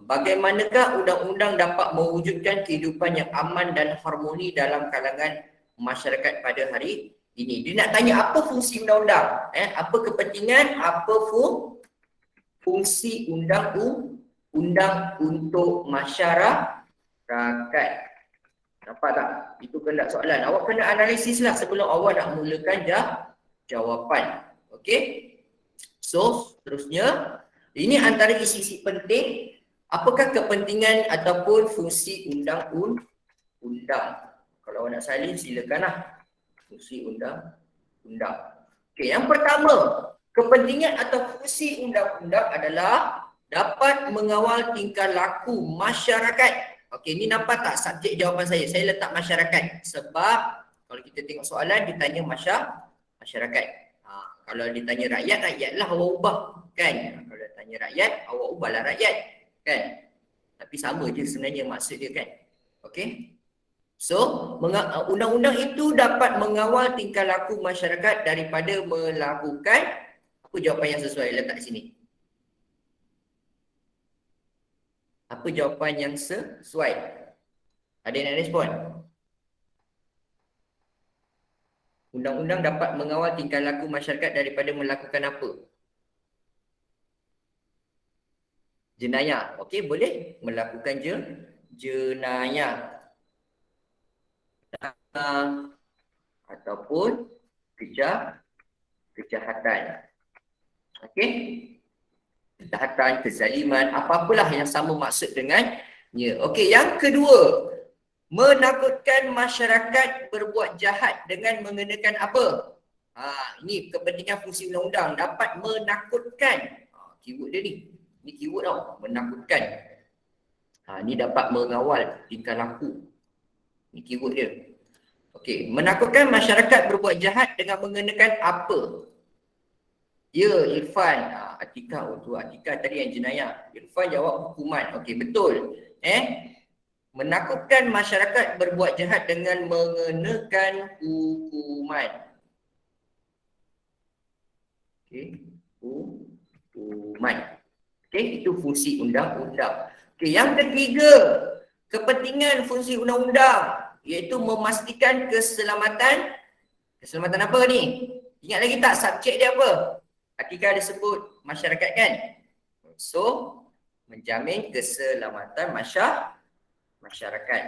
bagaimanakah undang-undang dapat mewujudkan kehidupan yang aman dan harmoni dalam kalangan masyarakat pada hari ini. Dia nak tanya apa fungsi undang-undang, apa kepentingan, apa fungsi undang-undang untuk masyarakat. Nampak tak? Itu kehendak soalan. Awak kena analisis lah sebelum awak nak mulakan jawapan. Okey? So, seterusnya, ini antara isi-isi penting. Apakah kepentingan ataupun fungsi undang-undang? Kalau awak nak salin, silakanlah. Fungsi undang-undang. Okey, yang pertama, kepentingan atau fungsi undang-undang adalah dapat mengawal tingkah laku masyarakat. Okey, ni nampak tak subjek jawapan saya? Saya letak masyarakat sebab kalau kita tengok soalan ditanya masyarakat. Kalau ditanya rakyatlah awak ubah kan. Kalau ditanya rakyat, awak ubahlah rakyat kan. Tapi sama je sebenarnya maksud dia kan. Okey. So, undang-undang itu dapat mengawal tingkah laku masyarakat daripada melakukan apa jawapan yang sesuai letak sini. Apa jawapan yang sesuai? Ada yang nak respon? Undang-undang dapat mengawal tingkah laku masyarakat daripada melakukan apa? Jenayah. Okey, boleh melakukan jenayah. Ataupun kejahatan. Okey? Kejahatan, kezaliman, apa-apalah yang sama maksud dengannya. Okey, yang kedua, menakutkan masyarakat berbuat jahat dengan mengenakan apa? Ini kepentingan fungsi undang-undang, dapat menakutkan. Keyword dia ni. Ini keyword tau, menakutkan. Ini dapat mengawal tingkah laku. Ini keyword dia. Okey, menakutkan masyarakat berbuat jahat dengan mengenakan apa? Ya, Irfan. Atika untuk Atika tadi yang jenayah. Irfan jawab hukuman. Okey, betul. Menakutkan masyarakat berbuat jahat dengan mengenakan hukuman. Okey, hukuman. Okey, itu fungsi undang-undang. Okey, yang ketiga, kepentingan fungsi undang-undang iaitu memastikan keselamatan. Keselamatan apa ni? Ingat lagi tak subjek dia apa? Atika ada sebut masyarakat kan? So, menjamin keselamatan masyarakat.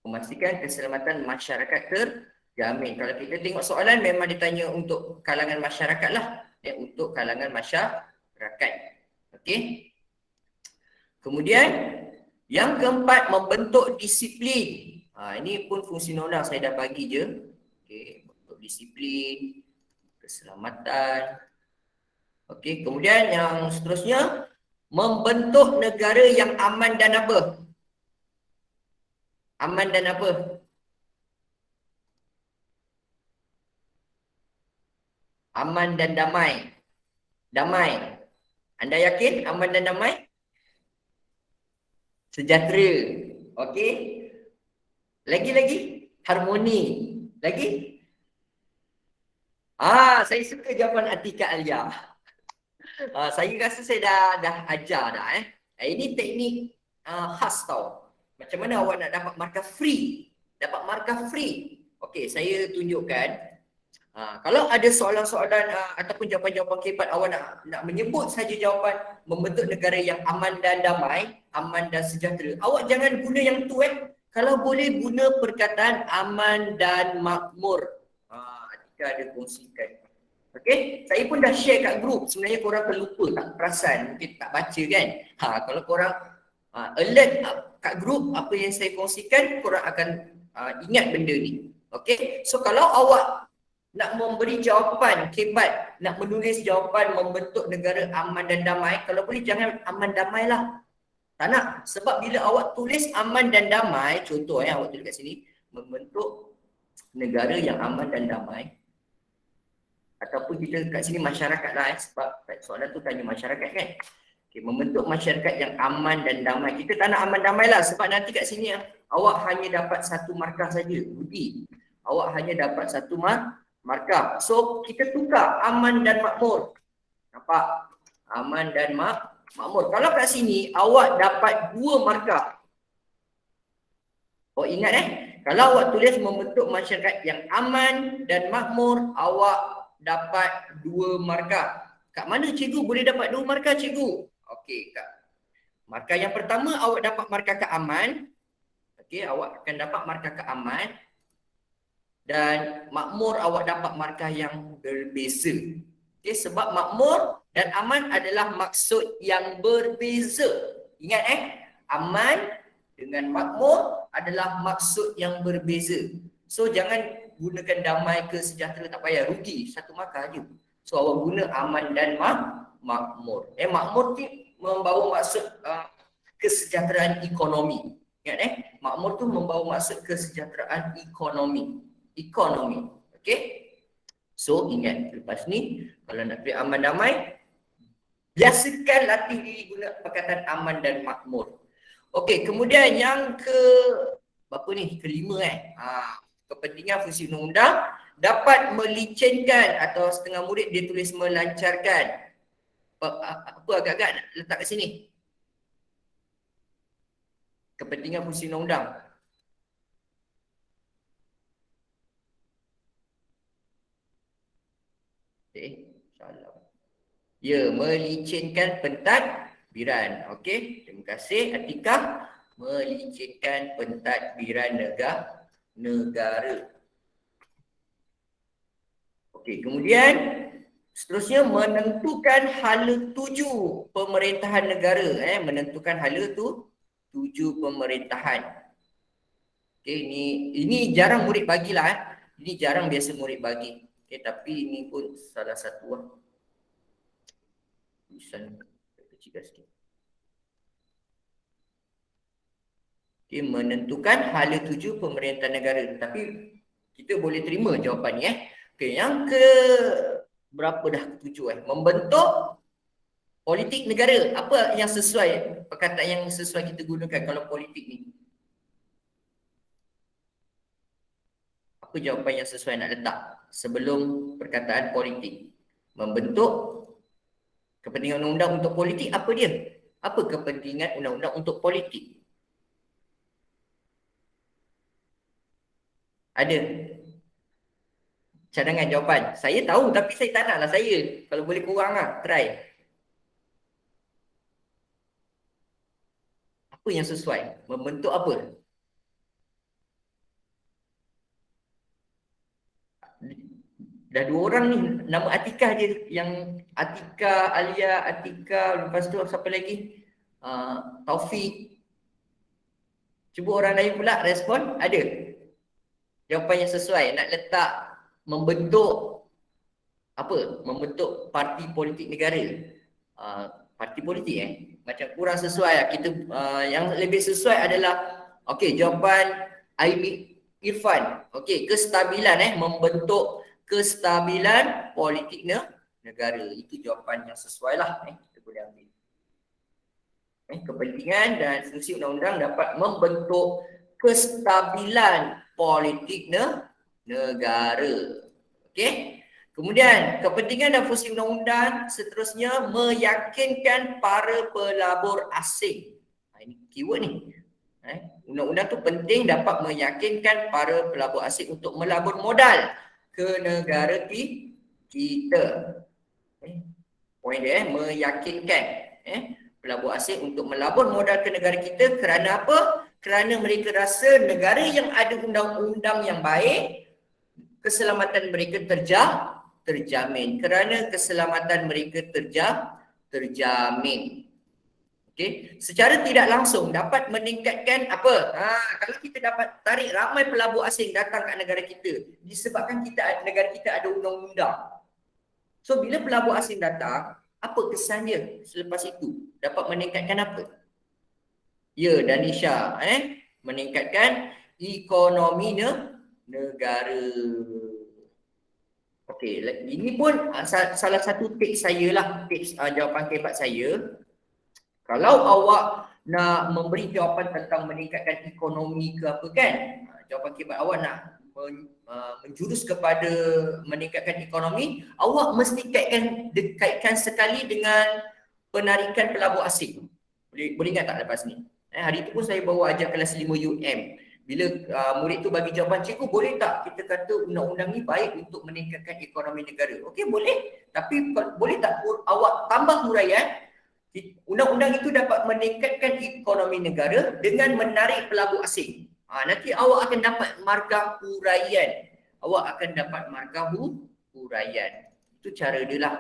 Memastikan keselamatan masyarakat terjamin. Kalau kita tengok soalan memang ditanya untuk kalangan masyarakat lah. Untuk kalangan masyarakat. Okey. Kemudian yang keempat, membentuk disiplin. Ini pun fungsi undang-undang saya dah bagi je. Okey, bentuk disiplin, keselamatan. Okey, kemudian yang seterusnya, membentuk negara yang aman dan apa? Aman dan apa? Aman dan damai. Damai. Anda yakin aman dan damai? Sejahtera. Okey. Lagi-lagi harmoni. Lagi? Saya suka jawapan Atika Alia. Saya rasa saya dah ajar dah Ini teknik khas tau. Macam mana awak nak dapat markah free? Dapat markah free. Okey, saya tunjukkan. Kalau ada soalan-soalan ataupun jawapan-jawapan kebat awak nak menyebut saja jawapan membentuk negara yang aman dan damai, aman dan sejahtera. Awak jangan guna yang tu Kalau boleh guna perkataan aman dan makmur. Atika ada kongsikan. Okey, saya pun dah share kat grup. Sebenarnya korang terlupa, tak perasan, mungkin tak baca kan. Kalau korang alert kat grup apa yang saya kongsikan, korang akan ingat benda ni. Okey, so kalau awak nak memberi jawapan kebat, nak menulis jawapan membentuk negara aman dan damai, kalau boleh jangan aman damai lah. Tak nak. Sebab bila awak tulis aman dan damai, contoh awak tulis kat sini, membentuk negara yang aman dan damai, ataupun kita kat sini masyarakat lah sebab soalan tu tanya masyarakat kan. Okay, membentuk masyarakat yang aman dan damai. Kita tak nak aman damai lah sebab nanti kat sini awak hanya dapat satu markah saja, rugi. Awak hanya dapat satu markah. So kita tukar aman dan makmur. Nampak? Aman dan makmur. Kalau kat sini awak dapat 2 markah. Oh ingat kalau awak tulis membentuk masyarakat yang aman dan makmur, awak dapat 2 markah. Kat mana cikgu boleh dapat 2 markah cikgu? Okey, Kak. Markah yang pertama awak dapat markah keaman. Okey, awak akan dapat markah keaman. Dan makmur awak dapat markah yang berbeza. Okey, sebab makmur dan aman adalah maksud yang berbeza. Ingat aman dengan makmur adalah maksud yang berbeza. So jangan gunakan damai ke sejahtera, tak payah, rugi satu markah aja. So awak guna aman dan makmur. Makmur ni membawa maksud kesejahteraan ekonomi. Ingat makmur tu membawa maksud kesejahteraan ekonomi. Okey. So ingat lepas ni kalau nak pilih aman damai, biasakan latih diri guna perkataan aman dan makmur. Okey, kemudian yang kelima kepentingan fungsi undang-undang dapat melicinkan, atau setengah murid dia tulis melancarkan. Apa agak-agak letak kat sini? Kepentingan fungsi undang-undang. Salah. Ya, melicinkan pentadbiran. Okey, terima kasih Atika. Melicinkan pentadbiran negara. Okey, kemudian seterusnya menentukan hala tuju pemerintahan negara. Menentukan hala tuju pemerintahan. Okey, ini jarang murid bagilah. Ini jarang biasa murid bagi. Okey, tapi ini pun salah satu tulisan kecil sikit. Okey, menentukan hala tuju pemerintahan negara. Tapi kita boleh terima jawapan ni Okey, yang ke berapa dah ketujuh membentuk politik negara. Apa yang sesuai, perkataan yang sesuai kita gunakan kalau politik ni? Apa jawapan yang sesuai nak letak sebelum perkataan politik? Membentuk kepentingan undang-undang untuk politik, apa dia? Apa kepentingan undang-undang untuk politik? Ada cadangan jawapan? Saya tahu tapi saya tak naklah saya. Kalau boleh kurang try. Apa yang sesuai? Membentuk apa? Dah 2 orang ni, nama Atika je yang Atika, Alia, Atika, lepas tu siapa lagi? Taufik. Cuba orang lain pula respon, ada? Jawapan yang sesuai, nak letak membentuk apa? Membentuk parti politik negara. Parti politik macam kurang sesuai. Kita yang lebih sesuai adalah okey, jawapan Aimi Irfan. Okey, kestabilan membentuk kestabilan politik negara. Itu jawapan yang sesuai lah kita boleh ambil. Kepentingan dan fungsi undang-undang dapat membentuk kestabilan politik negara. Okey. Kemudian kepentingan dan fungsi undang-undang seterusnya meyakinkan para pelabur asing. Ini keyword ni. Undang-undang tu penting dapat meyakinkan para pelabur asing untuk melabur modal ke negara kita. Poin dia meyakinkan pelabur asing untuk melabur modal ke negara kita kerana apa? Kerana mereka rasa negara yang ada undang-undang yang baik, keselamatan mereka terjamin. Kerana keselamatan mereka terjamin. Okey, secara tidak langsung dapat meningkatkan apa? Kalau kita dapat tarik ramai pelabur asing datang kat negara kita disebabkan negara kita ada undang-undang. So bila pelabur asing datang, apa kesan dia selepas itu? Dapat meningkatkan apa? Ya, Danisha, meningkatkan ekonomi negara. Okey, ini pun salah satu tips saya lah, tips jawapan kebat saya. Kalau awak nak memberi jawapan tentang meningkatkan ekonomi ke apa kan, jawapan kebat awak nak menjurus kepada meningkatkan ekonomi, awak mesti kaitkan sekali dengan penarikan pelabur asing. Boleh ingat tak lepas ni? Hari tu pun saya bawa ajar kelas 5 UM. Bila murid tu bagi jawapan, cikgu boleh tak kita kata undang-undang ni baik untuk meningkatkan ekonomi negara? Okey, boleh. Tapi boleh tak awak tambah huraian, undang-undang itu dapat meningkatkan ekonomi negara dengan menarik pelabur asing. Nanti awak akan dapat markah huraian. Awak akan dapat markah huraian. Itu cara dia lah.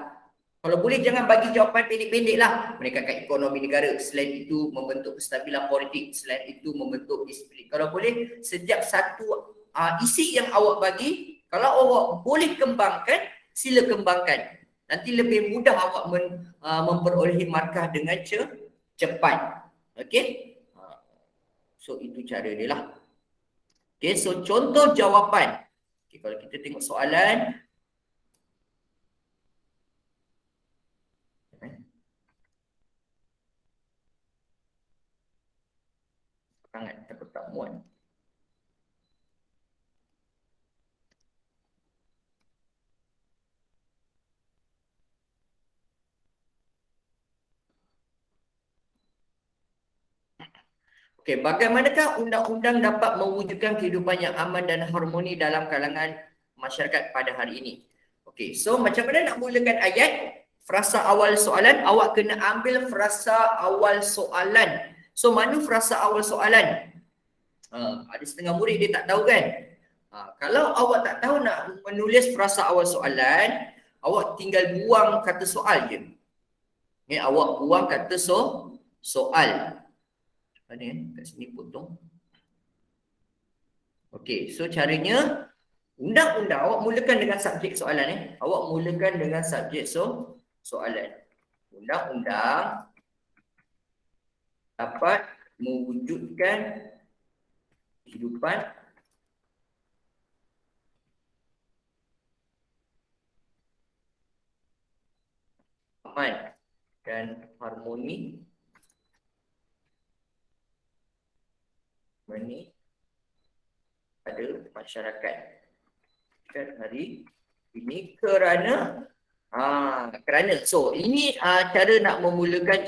Kalau boleh jangan bagi jawapan pendek-pendek lah. Meningkatkan ekonomi negara. Selain itu membentuk kestabilan politik. Selain itu membentuk disiplin. Kalau boleh setiap satu isi yang awak bagi, kalau awak boleh kembangkan, sila kembangkan. Nanti lebih mudah awak memperolehi markah dengan cepat. Okey? So itu cara dia lah. Okey, so contoh jawapan. Okay, kalau kita tengok soalan. Sangat takut tak muat. Okey, bagaimanakah undang-undang dapat mewujudkan kehidupan yang aman dan harmoni dalam kalangan masyarakat pada hari ini? Okey, so macam mana nak mulakan ayat? Frasa awal soalan, awak kena ambil frasa awal soalan. So mana frasa awal soalan? Ada setengah murid dia tak tahu kan? Kalau awak tak tahu nak menulis frasa awal soalan, awak tinggal buang kata soal je. Awak buang kata soal. Mana kat sini potong. Okey, so caranya undang-undang awak mulakan dengan subjek soalan Awak mulakan dengan subjek soalan. Undang-undang dapat mewujudkan kehidupan aman dan harmoni pada masyarakat hari ini kerana so ini cara nak memulakan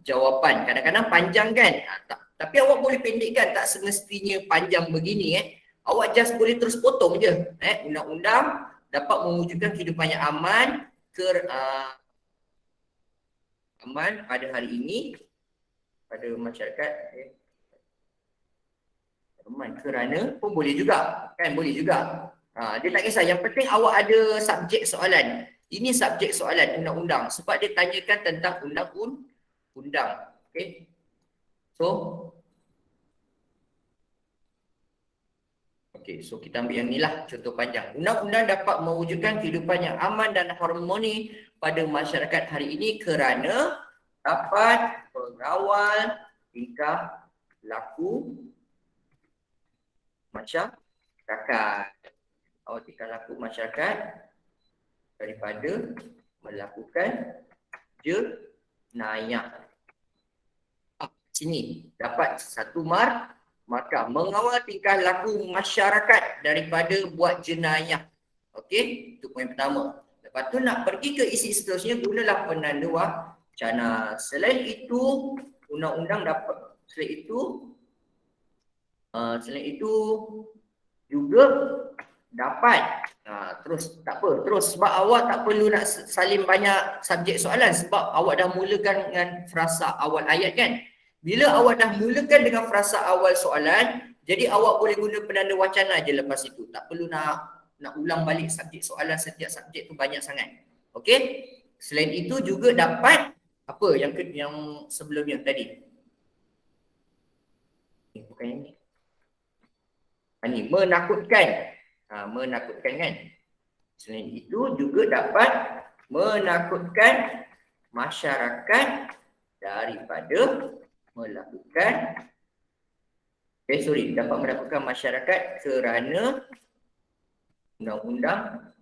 jawapan. Kadang-kadang panjang kan, tapi awak boleh pendekkan, tak semestinya panjang begini Awak just boleh terus potong je. Undang-undang dapat mewujudkan kehidupan yang aman aman pada hari ini pada masyarakat aman kerana pun boleh juga kan, boleh juga. Dia tak kisah, yang penting awak ada subjek soalan. Ini subjek soalan undang-undang sebab dia tanyakan tentang undang-undang. Okey. So kita ambil yang ni lah contoh panjang. Undang-undang dapat mewujudkan kehidupan yang aman dan harmoni pada masyarakat hari ini kerana dapat mengawal tingkah laku masyarakat. Awal tingkah laku masyarakat daripada melakukan jenayah. Sini dapat 1 mark markah. Mengawal tingkah laku masyarakat daripada buat jenayah. Okey, itu poin pertama. Lepas tu nak pergi ke isi seterusnya, gunalah penanda wacana. Selain itu, undang-undang dapat, selain itu juga dapat terus tak apa, terus sebab awak tak perlu nak salin banyak subjek soalan sebab awak dah mulakan dengan frasa awal ayat kan. Bila awak dah mulakan dengan frasa awal soalan, jadi awak boleh guna penanda wacana je lepas itu. Tak perlu nak ulang balik subjek soalan, setiap subjek tu banyak sangat. Okey? Selain itu juga dapat apa yang sebelumnya tadi. Bukan yang ni. Ini menakutkan. Menakutkan kan. Selain itu juga dapat menakutkan masyarakat daripada melakukan dapat menakutkan masyarakat kerana undang-undang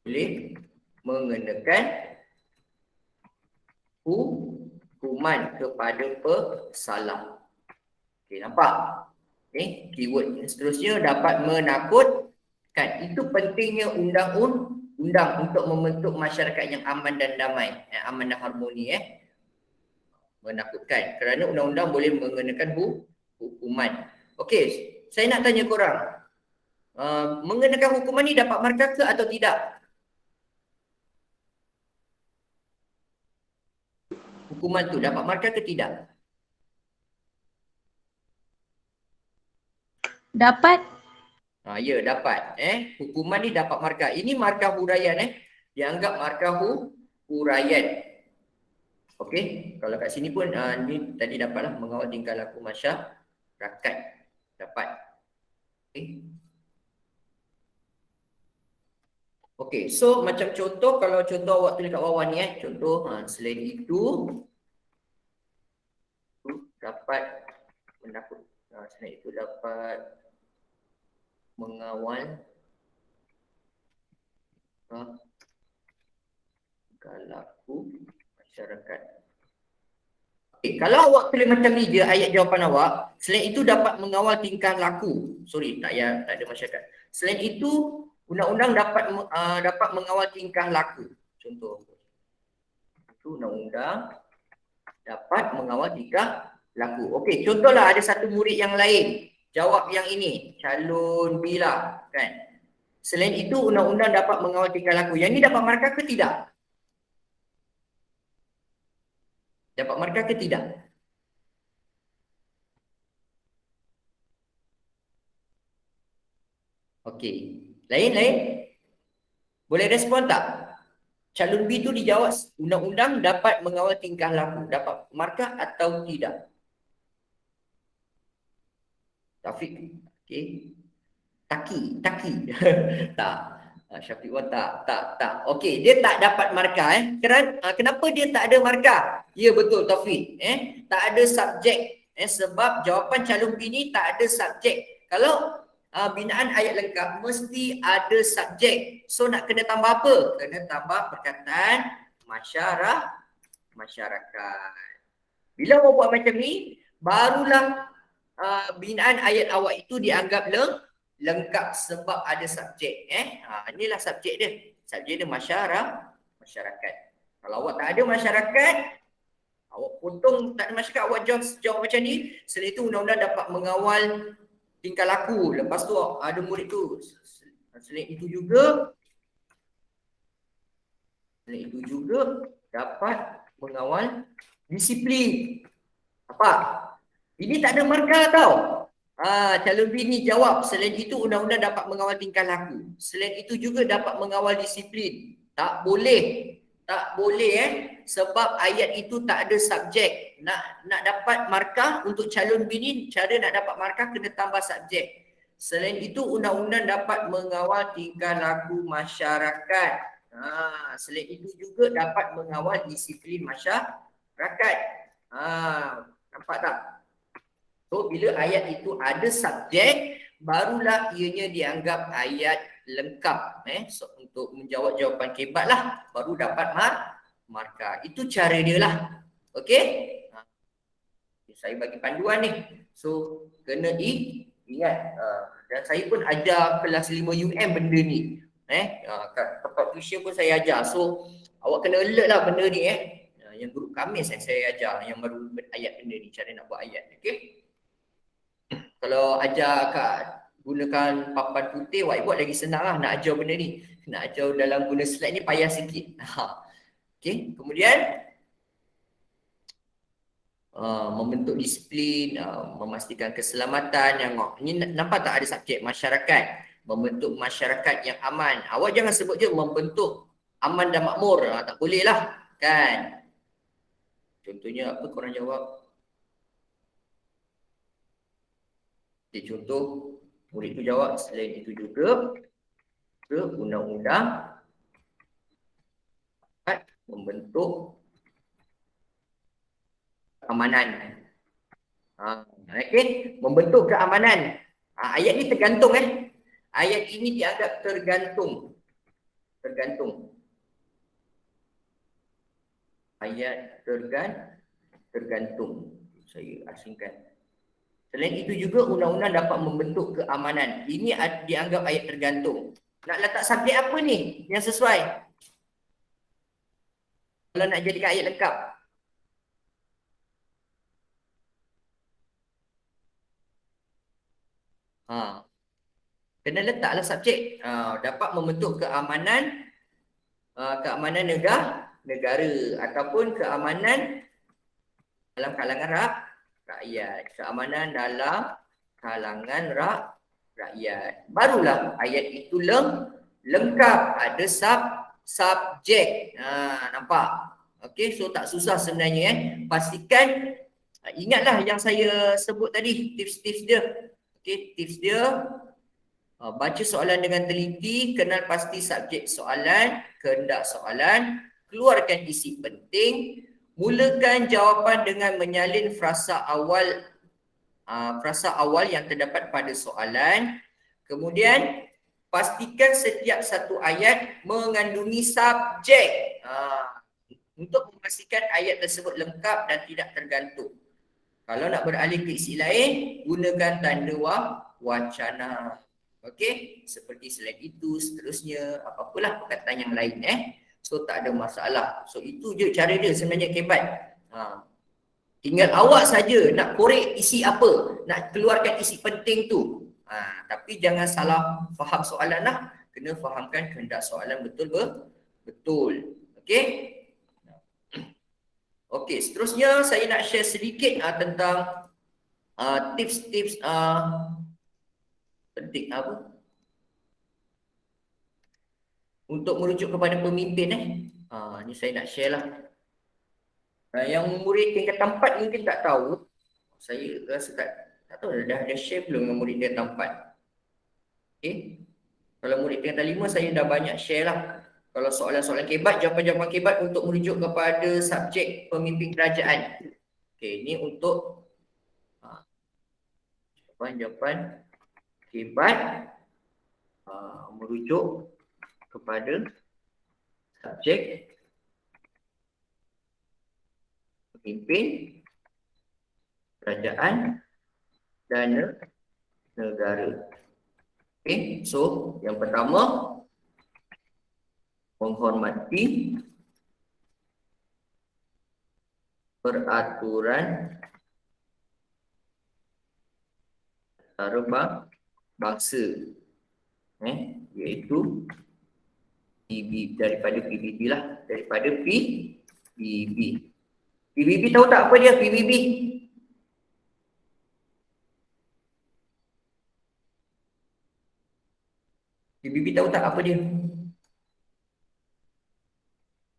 boleh mengenakan hukuman kepada pesalah. Okey, nampak? Okey, keyword yang seterusnya dapat menakutkan. Itu pentingnya undang-undang untuk membentuk masyarakat yang aman dan damai, aman dan harmoni. Menakutkan kerana undang-undang boleh mengenakan hukuman. Okey, saya nak tanya korang, mengenakan hukuman ni dapat markah ke atau tidak? Hukuman tu dapat markah ke tidak? Dapat. Ya, dapat. Hukuman ni dapat markah. Ini markah huraian. Dianggap markah huraian. Okey, kalau kat sini pun ni tadi dapatlah mengawal tingkah laku masyarakat. Dapat. Okey, so macam contoh, kalau contoh awak tulis kat bawah ni contoh selain itu dapat menakut. Selain itu dapat mengawal tingkah laku masyarakat. Okay, kalau awak tulis macam ni je ayat jawapan awak, selain itu dapat mengawal tingkah laku. Tak ada masyarakat. Selain itu undang-undang dapat mengawal tingkah laku. Contoh. Itu undang-undang dapat mengawal tingkah laku. Okey, contohlah ada satu murid yang lain jawab yang ini, calon B lah kan. Selain itu undang-undang dapat mengawal tingkah laku. Yang ni dapat markah ke tidak? Dapat markah ke tidak? Okey. Lain? Boleh respon tak? Calon B tu dijawab undang-undang dapat mengawal tingkah laku. Dapat markah atau tidak? Taufik. Okey. Taki. Tak. Syafiq Wan tak. Okey, dia tak dapat markah Kenapa dia tak ada markah? Ya betul Taufik. Tak ada subjek. Sebab jawapan calon B ni tak ada subjek. Kalau binaan ayat lengkap mesti ada subjek. So nak kena tambah apa? Kena tambah perkataan masyarakat. Bila awak buat macam ni, barulah binaan ayat awak itu dianggap lengkap sebab ada subjek. Inilah subjek dia. Subjek dia masyarakat. Kalau awak tak ada masyarakat, awak potong tak ada masyarakat, awak jawab macam ni. Selain itu undang-undang dapat mengawal tingkah laku. Lepas tu ada murid tu. Selain itu juga dapat mengawal disiplin. Apa? Ini tak ada markah tau. Calon B ni jawab, selain itu undang-undang dapat mengawal tingkah laku. Selain itu juga dapat mengawal disiplin. Tak boleh sebab ayat itu tak ada subjek. Nak dapat markah untuk calon B ni, cara nak dapat markah kena tambah subjek. Selain itu undang-undang dapat mengawal tingkah laku masyarakat. Selain itu juga dapat mengawal disiplin masyarakat. Nampak tak? So, bila ayat itu ada subjek, barulah ianya dianggap ayat lengkap. So, untuk menjawab jawapan kebat lah, baru dapat markah. Itu cara dia lah. Okey? saya bagi panduan ni. So kena ingat. Dan saya pun ajar kelas 5 UM benda ni. Kat tempat tuition pun saya ajar. So awak kena alert lah benda ni Yang group kami saya ajar yang baru ayat benda ni, cara nak buat ayat. Okey. Kalau ajar gunakan papan putih, whiteboard lagi senang lah nak ajar benda ni. Nak ajar dalam guna slide ni payah sikit. Okey, kemudian membentuk disiplin, memastikan keselamatan. Yang ni nampak tak ada subjek masyarakat, membentuk masyarakat yang aman. Awak jangan sebut je membentuk aman dan makmur, tak boleh lah kan. Contohnya apa korang jawab? Okay, contoh murid tu jawab selain itu juga ke undang-undang membentuk keamanan. Okey, membentuk keamanan. Ayat ni tergantung Ayat ini dianggap tergantung. Ayat tergantung. Saya asingkan. Selain itu juga undang-undang dapat membentuk keamanan. Ini dianggap ayat tergantung. Nak letak subjek apa ni yang sesuai? Kalau nak jadikan ayat lengkap. Kena letaklah subjek. Dapat membentuk keamanan negara ataupun keamanan dalam kalangan rakyat. Keamanan dalam kalangan rakyat. Barulah ayat itu lengkap, ada subjek. Nampak? Okey, so tak susah sebenarnya Pastikan ingatlah yang saya sebut tadi, tips-tips dia. Okey, tips dia baca soalan dengan teliti, kenal pasti subjek soalan, kehendak soalan, keluarkan isi penting, mulakan jawapan dengan menyalin frasa awal yang terdapat pada soalan. Kemudian pastikan setiap satu ayat mengandungi subjek untuk memastikan ayat tersebut lengkap dan tidak tergantung. Kalau nak beralih ke isi lain, gunakan tanda wacana. Okey, seperti selain itu, seterusnya, apa-apalah perkataan yang lain So tak ada masalah. So itu je cara dia sebenarnya kebat. Tinggal awak saja nak korek isi apa, nak keluarkan isi penting tu. Tapi jangan salah faham soalan lah. Kena fahamkan kehendak soalan betul. Okey. Okey, seterusnya saya nak share sedikit tentang tips-tips penting apa? Untuk merujuk kepada pemimpin ni saya nak share lah. Yang murid tingkat 4 mungkin tak tahu. Saya rasa tak tahu dah share belum dengan murid tingkat 4. Okey. Kalau murid tingkat 5 saya dah banyak share lah. Kalau soalan-soalan kebat, jawapan-jawapan kebat untuk merujuk kepada subjek pemimpin kerajaan. Okey, ni untuk jawapan-jawapan kebat merujuk kepada subjek pemimpin kerajaan dan negara. Okey, so yang pertama, menghormati peraturan antara bangsa, iaitu daripada PBB lah, daripada PBB. PBB tahu tak apa dia PBB? PBB tahu tak apa dia?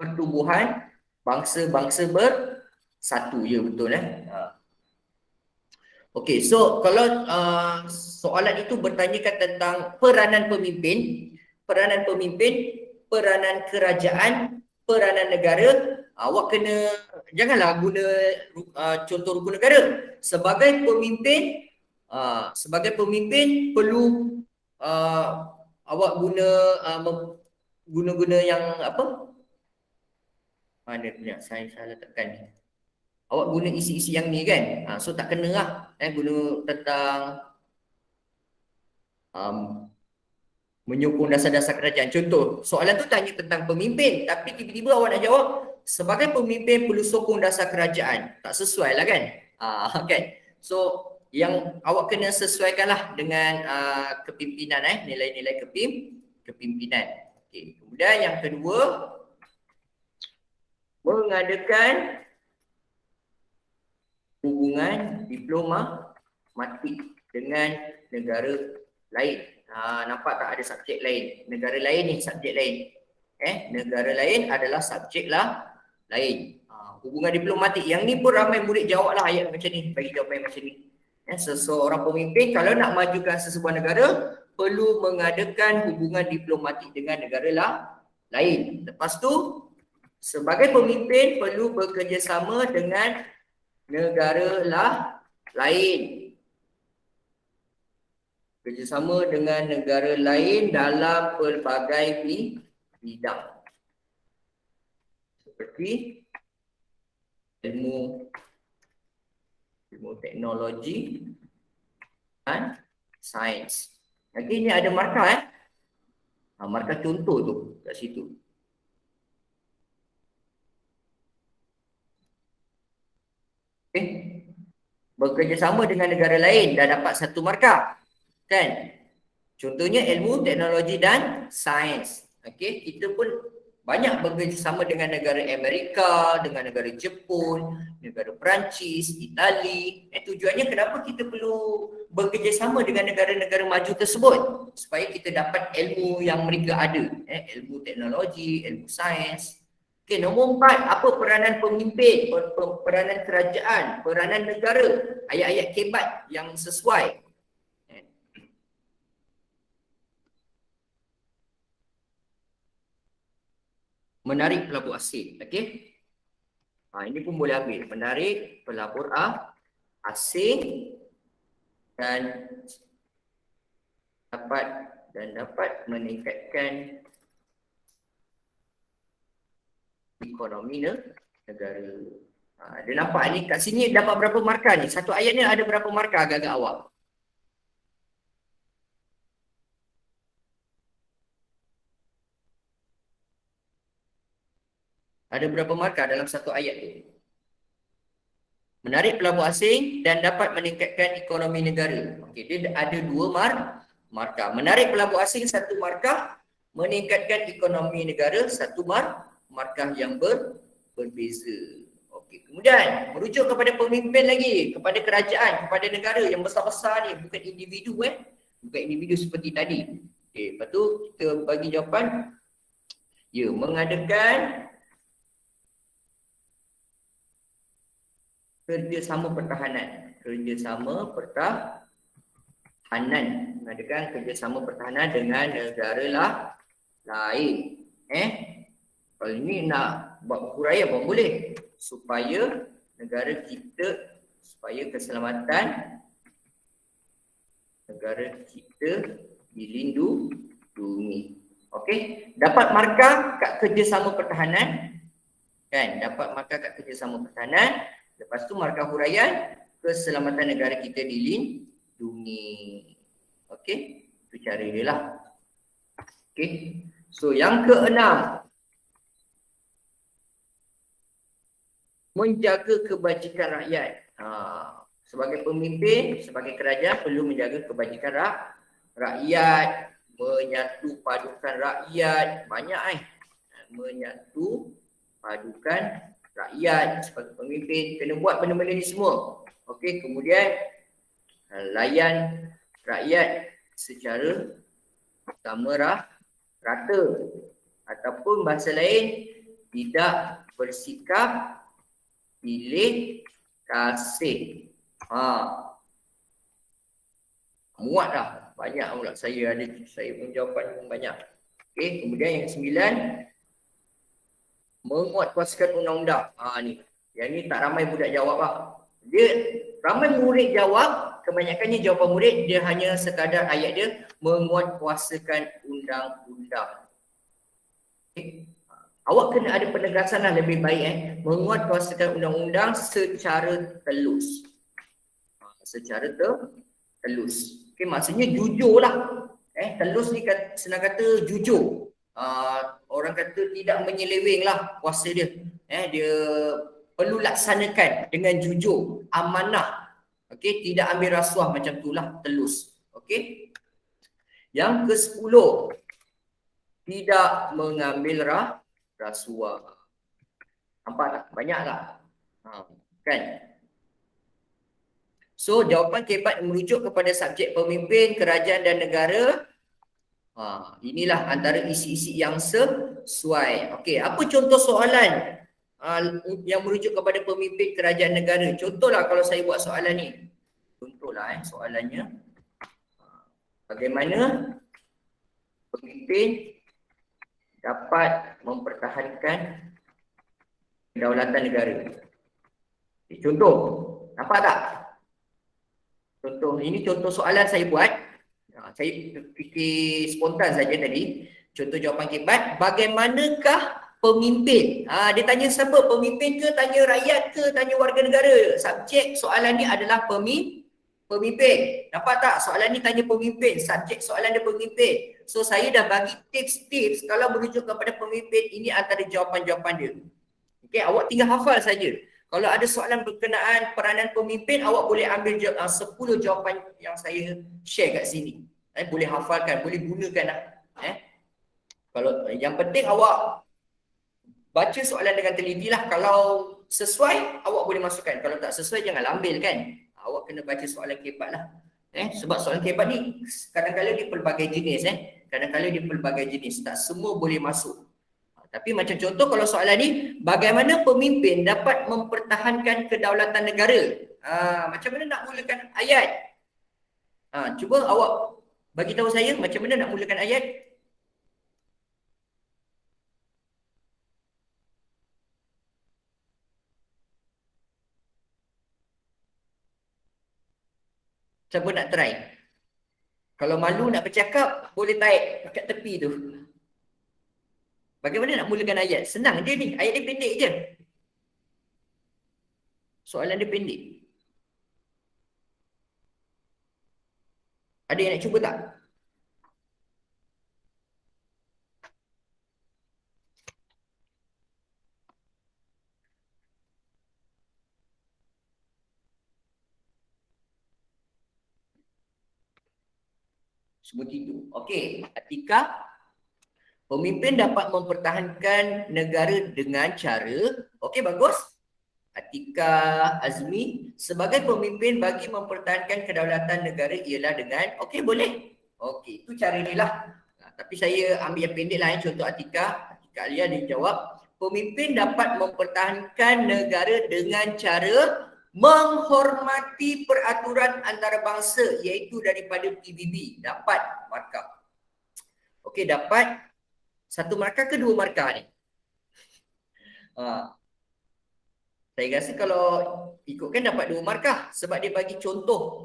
Pertubuhan bangsa-bangsa bersatu, ya betul Okey, so kalau soalan itu bertanyakan tentang peranan pemimpin, peranan kerajaan, peranan negara, awak kena janganlah guna contoh rukun negara. Sebagai pemimpin perlu awak guna yang apa? Mana punya saya salah tekan ni. awak guna isi-isi yang ni kan. So tak kena lah guna tentang menyokong dasar-dasar kerajaan. Contoh, soalan tu tanya tentang pemimpin, tapi tiba-tiba awak nak jawab sebagai pemimpin perlu sokong dasar kerajaan. Tak sesuai lah kan? Kan? So, yang awak kena sesuaikanlah dengan kepimpinan, nilai-nilai kepimpinan. Okay. Kemudian yang kedua, mengadakan hubungan diplomatik dengan negara lain. Nampak tak ada subjek lain? Negara lain ni subjek lain. Negara lain adalah subjek lah lain. Hubungan diplomatik. Yang ni pun ramai murid jawab lah ayat macam ni. Bagi jawapan macam ni. Seseorang pemimpin kalau nak majukan sesebuah negara perlu mengadakan hubungan diplomatik dengan negara lah lain. Lepas tu sebagai pemimpin perlu bekerjasama dengan negara lah lain. Kerjasama dengan negara lain dalam pelbagai bidang. Seperti ilmu teknologi dan sains. Lagi ni ada markah markah contoh tu kat situ. Bekerjasama dengan negara lain dah dapat satu markah. Kan? Contohnya ilmu teknologi dan sains. Okey, kita pun banyak bekerjasama dengan negara Amerika, dengan negara Jepun, negara Perancis, Itali. Tujuannya kenapa kita perlu bekerjasama dengan negara-negara maju tersebut? Supaya kita dapat ilmu yang mereka ada. Ilmu teknologi, ilmu sains. Okey, nombor 4, apa peranan pemimpin, peranan kerajaan, peranan negara, ayat-ayat kebat yang sesuai. Menarik pelabur asing. Okey. Ini pun boleh ambil. Menarik pelabur asing dan dapat meningkatkan ekonomi negara. Dia nampak ni kat sini dapat berapa markah ni? Satu ayat ni ada berapa markah agak-agak awak? Ada berapa markah dalam satu ayat tu? Menarik pelabur asing dan dapat meningkatkan ekonomi negara. Okey, dia ada 2 markah. Menarik pelabur asing 1 markah, meningkatkan ekonomi negara 1 markah yang berbeza. Okey, kemudian merujuk kepada pemimpin lagi, kepada kerajaan, kepada negara yang besar-besar ni, bukan individu bukan individu seperti tadi. Okey, lepas tu kita bagi jawapan ya, mengadakan kerjasama pertahanan. Mengadakan kerjasama pertahanan dengan negara lain. Kalau ini nak buat huraian pun boleh. Supaya negara kita, supaya keselamatan negara kita dilindungi. Okey, dapat markah kat kerjasama pertahanan. Kan, dapat markah kat kerjasama pertahanan. Lepas tu markah huraian, keselamatan negara kita dilindungi. Okey, itu cara dia lah. Okey, so yang keenam, menjaga kebajikan rakyat. Sebagai pemimpin, sebagai kerajaan perlu menjaga kebajikan rakyat, menyatu padukan rakyat. Banyak menyatu padukan rakyat. Sebagai pemimpin kena buat benda-benda ni semua. Okey, kemudian layan rakyat secara sama rata, ataupun bahasa lain tidak bersikap pilih kasih. Muat dah. Banyak pula saya pun jawapan pun banyak. Okey, kemudian yang 9, menguatkuasakan undang-undang. Ni. Yang ni tak ramai budak jawab lah. Dia ramai murid jawab, kebanyakannya jawapan murid dia hanya sekadar ayat dia menguatkuasakan undang-undang. Okay. Awak kena ada penegasan lah lebih baik menguatkuasakan undang-undang secara telus. Secara telus. Okey, maksudnya jujur lah. Telus ni senang kata jujur. Orang kata tidak menyeleweng lah kuasa dia. Dia perlu laksanakan dengan jujur, amanah. Okey, tidak ambil rasuah macam itulah telus. Okey. Yang ke-10, tidak mengambil rasuah. Nampak tak? Banyak tak? Kan? So, jawapan kebat merujuk kepada subjek pemimpin, kerajaan dan negara. Inilah antara isi-isi yang sesuai. Okey, apa contoh soalan yang merujuk kepada pemimpin, kerajaan, negara? Contohlah kalau saya buat soalan ni. Contohlah soalannya. Bagaimana pemimpin dapat mempertahankan kedaulatan negara? Contoh, nampak tak? Contoh, ini contoh soalan saya buat. Saya fikir spontan saja tadi. Contoh jawapan kebat, bagaimanakah pemimpin? Dia tanya siapa? Pemimpin ke, tanya rakyat ke, tanya warga negara? Subjek soalan ni adalah pemimpin. Nampak tak? Soalan ni tanya pemimpin. Subjek soalan dia pemimpin. So saya dah bagi tips-tips kalau merujuk kepada pemimpin, ini antara jawapan-jawapan dia. Okey, awak tinggal hafal saja. Kalau ada soalan berkenaan peranan pemimpin, awak boleh ambil 10 jawapan yang saya share kat sini. Boleh hafalkan, boleh gunakan lah. Kalau yang penting awak baca soalan dengan teliti lah. Kalau sesuai, awak boleh masukkan. Kalau tak sesuai, jangan ambil kan. Awak kena baca soalan kebat lah. Sebab soalan kebat ni kadang-kadang dia pelbagai jenis. Kadang-kadang dia pelbagai jenis. Tak semua boleh masuk. Tapi macam contoh kalau soalan ni, bagaimana pemimpin dapat mempertahankan kedaulatan negara? Macam mana nak mulakan ayat? Cuba awak bagi tahu saya macam mana nak mulakan ayat? Siapa nak try? Kalau malu nak bercakap, boleh tarik kat tepi tu. Bagaimana nak mulakan ayat? Senang je ni. Ayat dia pendek je. Soalan dia pendek. Ada yang nak cuba tak? Semua tidur. Okey. Atika, pemimpin dapat mempertahankan negara dengan cara, okey bagus. Atika Azmi, sebagai pemimpin bagi mempertahankan kedaulatan negara ialah dengan, okey boleh. Okey, itu cara ni lah. Tapi saya ambil yang pendek lah contoh Atika. Atika Alia dia jawab, pemimpin dapat mempertahankan negara dengan cara menghormati peraturan antarabangsa iaitu daripada PBB. Dapat markah. Okey, dapat 1 markah ke 2 markah ni? Saya rasa kalau ikutkan dapat 2 markah sebab dia bagi contoh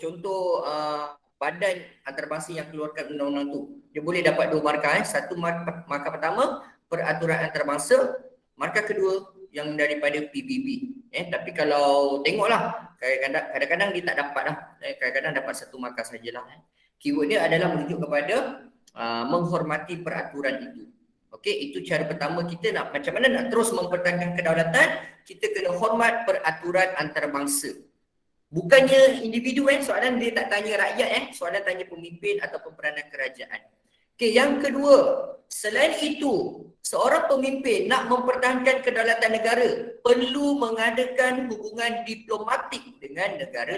badan antarabangsa yang keluarkan undang-undang tu. Dia boleh dapat 2 markah. 1 markah pertama peraturan antarabangsa, markah kedua yang daripada PBB. Tapi kalau tengoklah kadang-kadang dia tak dapat lah. Kadang-kadang dapat 1 markah sajalah. Keyword dia adalah merujuk kepada menghormati peraturan itu. Okey, itu cara pertama kita nak macam mana nak terus mempertahankan kedaulatan, kita kena hormat peraturan antarabangsa. Bukannya individu soalan dia tak tanya rakyat soalan tanya pemimpin ataupun peranan kerajaan. Okey, yang kedua, selain itu, seorang pemimpin nak mempertahankan kedaulatan negara perlu mengadakan hubungan diplomatik dengan negara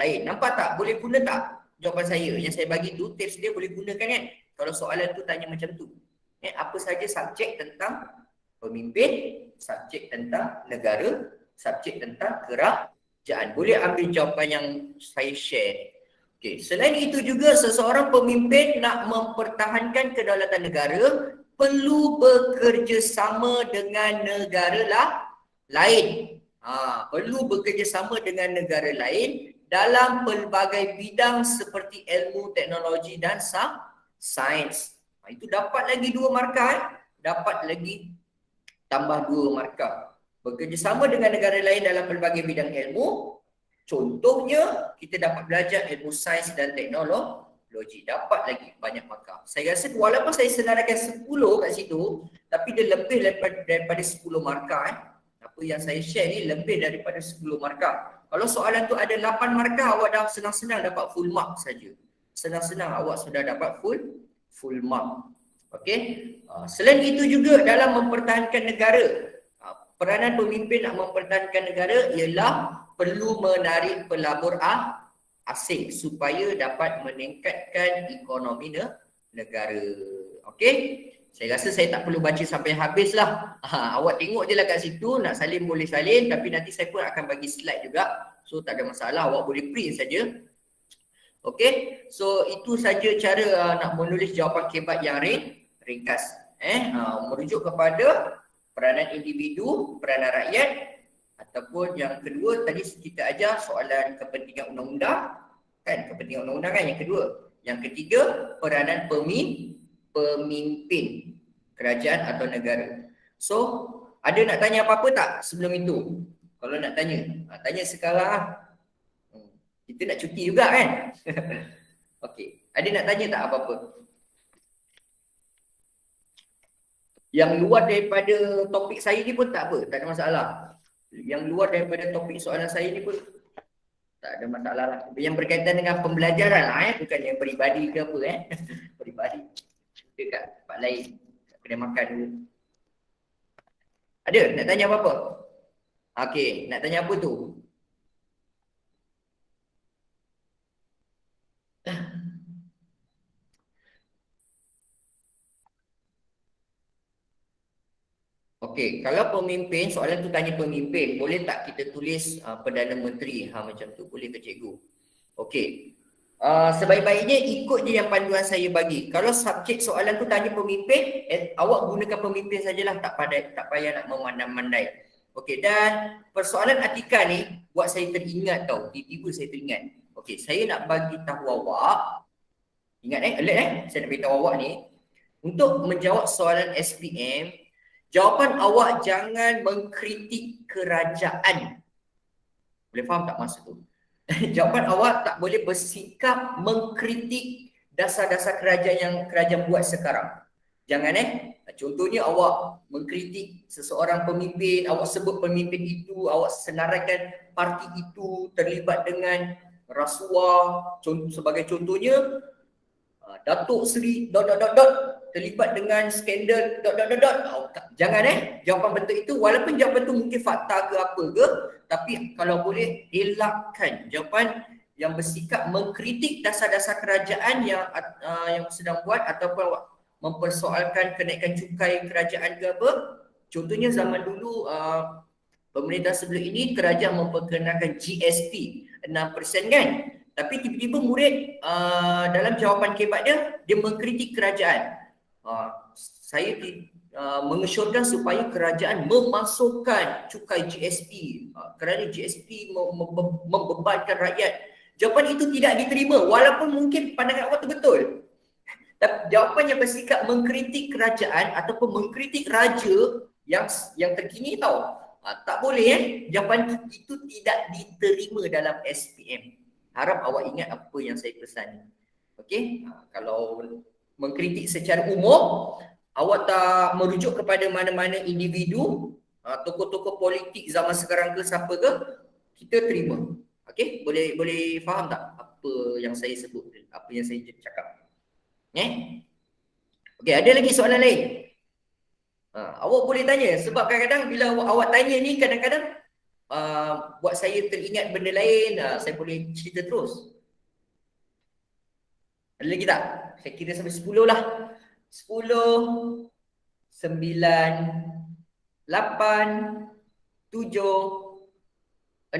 lain. Nampak tak? Boleh guna tak jawapan saya? Yang saya bagi tu, tips dia boleh gunakan kan? Kalau soalan tu tanya macam tu. Apa saja subjek tentang pemimpin, subjek tentang negara, subjek tentang kerajaan. Boleh ambil jawapan yang saya share. Okay. Selain itu juga seseorang pemimpin nak mempertahankan kedaulatan negara perlu bekerjasama dengan negara lain. Perlu bekerjasama dengan negara lain dalam pelbagai bidang seperti ilmu, teknologi dan sains. Itu dapat lagi 2 markah. Dapat lagi tambah 2 markah. Bekerjasama dengan negara lain dalam pelbagai bidang ilmu, contohnya kita dapat belajar ilmu sains dan teknologi, dapat lagi banyak markah. Saya rasa walaupun saya senaraikan 10 kat situ, tapi dia lebih daripada 10 markah. Apa yang saya share ni lebih daripada 10 markah. Kalau soalan tu ada 8 markah, awak dah senang-senang dapat full mark saja. Senang-senang awak sudah dapat full mark. Okey. Selain itu juga dalam mempertahankan negara, peranan pemimpin nak mempertahankan negara ialah perlu menarik pelabur asing supaya dapat meningkatkan ekonomi negara. Okey. Saya rasa saya tak perlu baca sampai habis lah. Awak tengok je lah kat situ, nak salin boleh salin, tapi nanti saya pun akan bagi slide juga. So tak ada masalah, awak boleh print saja. Okey, so itu saja cara nak menulis jawapan kebat yang ringkas. Merujuk kepada peranan individu, peranan rakyat, ataupun yang kedua tadi kita ajar soalan kepentingan undang-undang, kan, kepentingan undang-undang kan yang kedua. Yang ketiga, peranan pemimpin kerajaan atau negara. So, ada nak tanya apa-apa tak sebelum itu? Kalau nak tanya, tanya sekarang lah. Kita nak cuti juga kan? Okey, ada nak tanya tak apa-apa? Yang luar daripada topik saya ni pun tak apa, tak ada masalah. Yang luar daripada topik soalan saya ni pun tak ada masalah lah. Yang berkaitan dengan pembelajaran lah, bukan yang peribadi ke apa peribadi. Dekat tempat lain, kena makan dulu. Ada nak tanya apa-apa? Okey, nak tanya apa tu? Okey, kalau pemimpin, soalan tu tanya pemimpin, boleh tak kita tulis Perdana Menteri macam tu, boleh ke cikgu? Okey. Sebaik-baiknya ikut je yang panduan saya bagi. Kalau subjek soalan tu tanya pemimpin, awak gunakan pemimpin sajalah, tak payah nak memandai-mandai. Okey, dan persoalan Atika ni buat saya teringat tau, tiba-tiba saya teringat. Okey, saya nak bagi tahu awak, ingat alert saya nak beritahu awak ni, untuk menjawab soalan SPM, jawapan awak jangan mengkritik kerajaan. Boleh faham tak maksud tu? Jawapan awak tak boleh bersikap mengkritik dasar-dasar kerajaan yang kerajaan buat sekarang. Jangan contohnya awak mengkritik seseorang pemimpin, awak sebut pemimpin itu, awak senaraikan parti itu terlibat dengan rasuah, sebagai contohnya Datuk Seri ... terlibat dengan skandal ... Jangan jawapan bentuk itu, walaupun jawapan itu mungkin fakta ke apa ke, tapi kalau boleh elakkan jawapan yang bersikap mengkritik dasar-dasar kerajaan yang sedang buat ataupun mempersoalkan kenaikan cukai kerajaan ke apa. Contohnya zaman dulu pemerintah sebelum ini kerajaan memperkenalkan GST 6% kan. Tapi tiba-tiba murid dalam jawapan kebat dia mengkritik kerajaan. Saya mengesyorkan supaya kerajaan memasukkan cukai GST kerana GST membebankan rakyat. Jawapan itu tidak diterima walaupun mungkin pandangan awak tu betul. Tapi jawapan yang bersikap mengkritik kerajaan ataupun mengkritik raja yang terkini tau, tak boleh jawapan itu tidak diterima dalam SPM. Harap awak ingat apa yang saya pesan. Okey, kalau mengkritik secara umum, awak tak merujuk kepada mana-mana individu, tokoh-tokoh politik zaman sekarang ke siapa ke, kita terima. Okey, boleh faham tak apa yang saya sebut, apa yang saya cakap? Okey, ada lagi soalan lain? Awak boleh tanya, sebab kadang-kadang bila awak tanya ni kadang-kadang buat saya teringat benda lain, saya boleh cerita terus. Ada lagi tak? Saya kira sampai 10 lah. 10, 9, 8, 7, 6,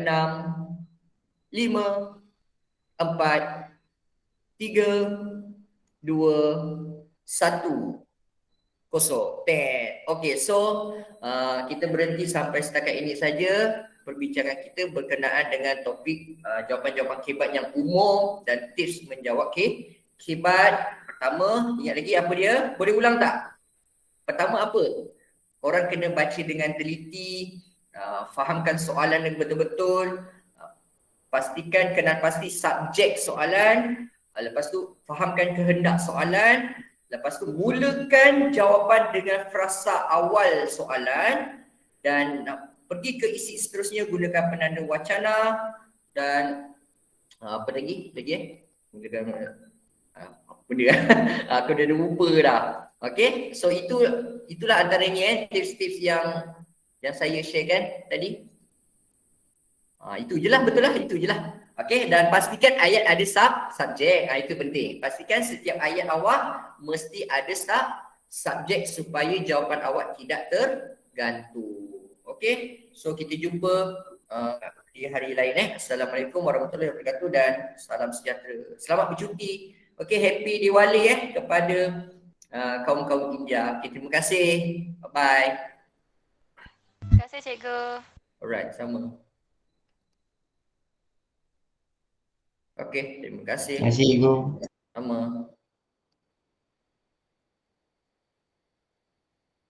5, 4, 3, 2, 1. Kosong. Okey, so kita berhenti sampai setakat ini saja perbincangan kita berkenaan dengan topik jawapan-jawapan kebat yang umum dan tips menjawab kebat. Pertama, ingat lagi apa dia? Boleh ulang tak? Pertama apa? korang kena baca dengan teliti, fahamkan soalan yang betul-betul, pastikan kenal pasti subjek soalan, lepas tu fahamkan kehendak soalan, lepas tu mulakan jawapan dengan frasa awal soalan dan pergi ke isi seterusnya gunakan penanda wacana dan apa lagi gunakan apa dia aku dah lupa dah. Okey, so itulah antaranya tips-tips yang saya sharekan tadi. Itu je lah, betul lah, itu je lah. Okey, dan pastikan ayat ada subjek. Itu penting. Pastikan setiap ayat awak mesti ada subjek supaya jawapan awak tidak tergantung. Okey, so kita jumpa di hari lain. Assalamualaikum warahmatullahi wabarakatuh dan salam sejahtera. Selamat bercuti. Okey, happy Diwali kepada kaum-kaum India. Okay, terima kasih. Bye-bye. Terima kasih cikgu. Alright, sama. Okey, terima kasih. Terima kasih, Ibu. Sama.